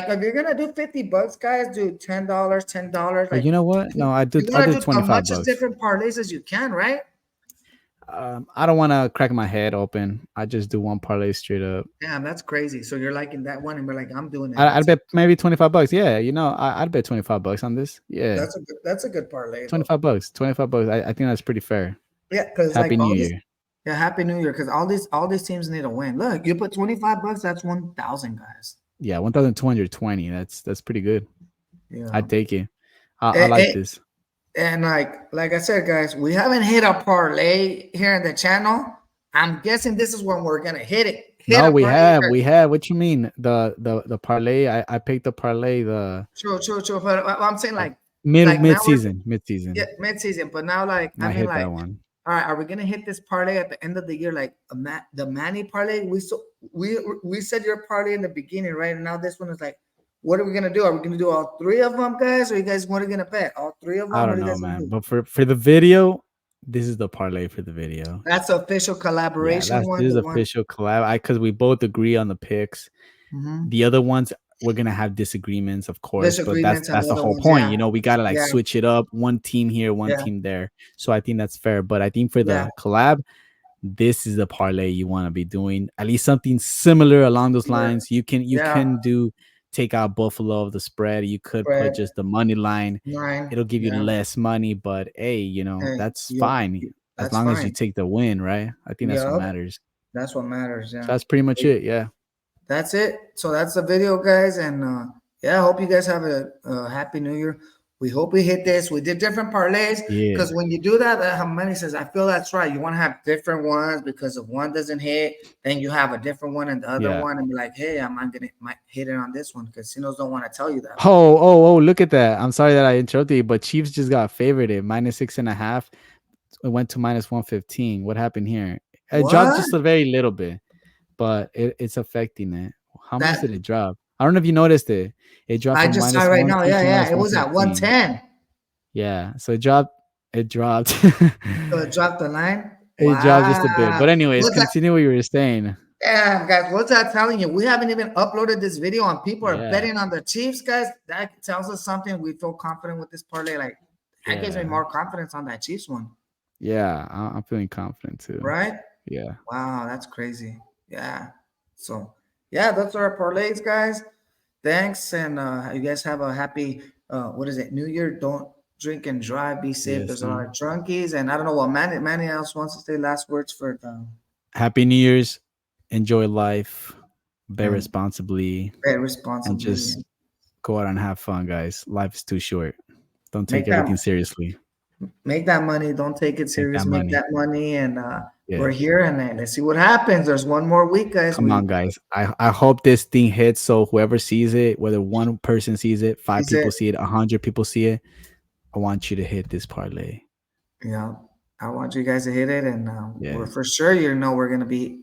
if you're gonna do $50, guys, do $10, $10. But Like you know what? No, you I wanna do do as 25 much as bucks. different parlays as you can, right? I don't want to crack my head open. I just do one parlay straight up. Damn, that's crazy. So you're liking that one, and we're like, I'm doing it. I'd bet maybe $25. Yeah, you know, I'd bet $25 on this. Yeah, That's a good parlay though. $25. $25. I think that's pretty fair. Yeah, because like Happy New all these, Year. yeah, Happy New Year. Because all these teams need to win. Look, you put $25, that's 1,000 guys. Yeah, 1,220. That's pretty good. Yeah, I'd take it. I and, like and, this. and like I said, guys, we haven't hit a parlay here in the channel. I'm guessing this is when we're gonna hit it. Hit No, a parlay. we have. What you mean? The parlay? I picked the parlay. The True. But I'm saying like like now mid we're season, yeah mid-season. But now I I mean hit that one. all right, are we gonna hit this parlay at the end of the year? Like the Manny parlay. We said your parlay in the beginning, right? And now this one is like, what are we gonna do? Are we gonna do all three of them, guys? Or you guys what are gonna bet? All three of I them? What don't are you know, guys gonna man. do? But for the video, this is the parlay for the video. That's official Yeah, collaboration that's one. this is The one. official collab. I because we both agree on the picks. Mm-hmm. The other ones we're gonna have disagreements, of course, but Disagreements on that's the the other whole ones. point. Yeah, You know, we gotta like yeah, switch it up. One team here, one yeah, team there. So I think that's fair. But I think for yeah, the collab, this is the parlay you want to be doing. At least something similar along those similar. lines. You Yeah, can do take out Buffalo of the spread. You could put spread just the money line. 9. It'll give you Yeah, less money, but hey, you know, hey, that's fine as that's long as you fine. take the win, right? I think that's what Yeah, matters. that's what matters. So Yeah. that's pretty much it. Yeah. That's it. So that's the video, guys. And yeah, I hope you guys have a happy new year. We hope we hit this. We did different parlays Yeah. because when you do that, how Manny says, I feel that's right. You want to have different ones because if one doesn't hit, then you have a different one and the other Yeah. one, and be like, hey, I'm not gonna might hit it on this one. Casinos don't want to tell you that. Oh, look at that. I'm sorry that I interrupted you, but Chiefs just got favored at -6.5. It went to -115. What happened here? It dropped What? just a very little bit, but it's affecting it. How much That did it drop? I don't know if you noticed it. It dropped I from just saw minus right now. 110 Yeah, to yeah. minus It was at 115. 110. Yeah, so it dropped. It dropped. So it dropped the line. It dropped just a bit. Wow. But anyways, What's that? continue what you were saying. Damn, guys, what's that telling you? We haven't even uploaded this video and people are Yeah, betting on the Chiefs, guys. That tells us something. We feel confident with this parlay. Like, that gives me yeah, more confidence on that Chiefs one, yeah. I'm feeling confident too. right? Yeah. Wow, that's crazy. Yeah. So, yeah, that's our parlays, guys. Thanks. And you guys have a happy, what is it, New Year. Don't drink and drive. Be safe. Yes, There's a lot sir. of drunkies. And I don't know what Manny else wants to say last words for the Happy New Year's. Enjoy life. Bet and responsibly. bet And responsibly. just go out and have fun, guys. Life is too short. Don't take Make that everything seriously. make that money. Don't take it Make serious. that Make money. that money, and we're Yeah. here, and let's see what happens. There's one more week, guys. Come on, guys. I hope this thing hits. So whoever sees it, whether one person sees it, 5 Is it people see it, 100 people see it, I want you to hit this parlay. Yeah, I want you guys to hit it, and Yeah. we're for sure. We're gonna be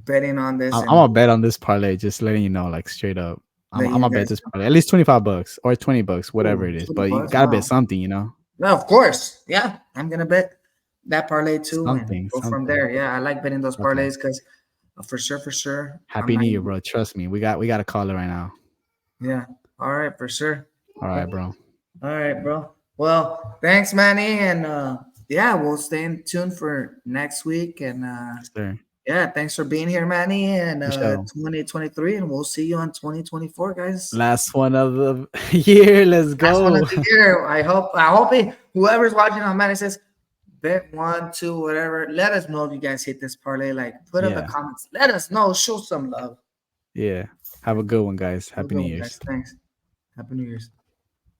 betting on this, I'm and gonna bet on this parlay, just letting you know, like straight up. let I'm you gonna bet guys this parlay at least $25 or $20, whatever know. it is. But you $20. gotta bet Wow. something, you know, No, of course. Yeah, I'm gonna bet that parlay too, and something, go from something. there. Yeah, I like betting those Okay. parlays because for sure, I'm Happy not. New Year, bro. Trust me, we got a caller right now. Yeah. All right, for sure. All right, bro. All right, bro. Well, thanks, Manny, and yeah, we'll stay in tune for next week, and Yes, sir. yeah, thanks for being here, Manny, and For sure. 2023, and we'll see you on 2024, guys. Last one of the year. Let's Last one of go. the year. Whoever's watching on Manny says bet one, two, whatever. Let us know if you guys hit this parlay. Like, put in the Yeah. comments. Let us know. Show some love. Yeah. Have a good one, guys. Have a Happy good New one, guys. Year's. Thanks. Happy New Year's.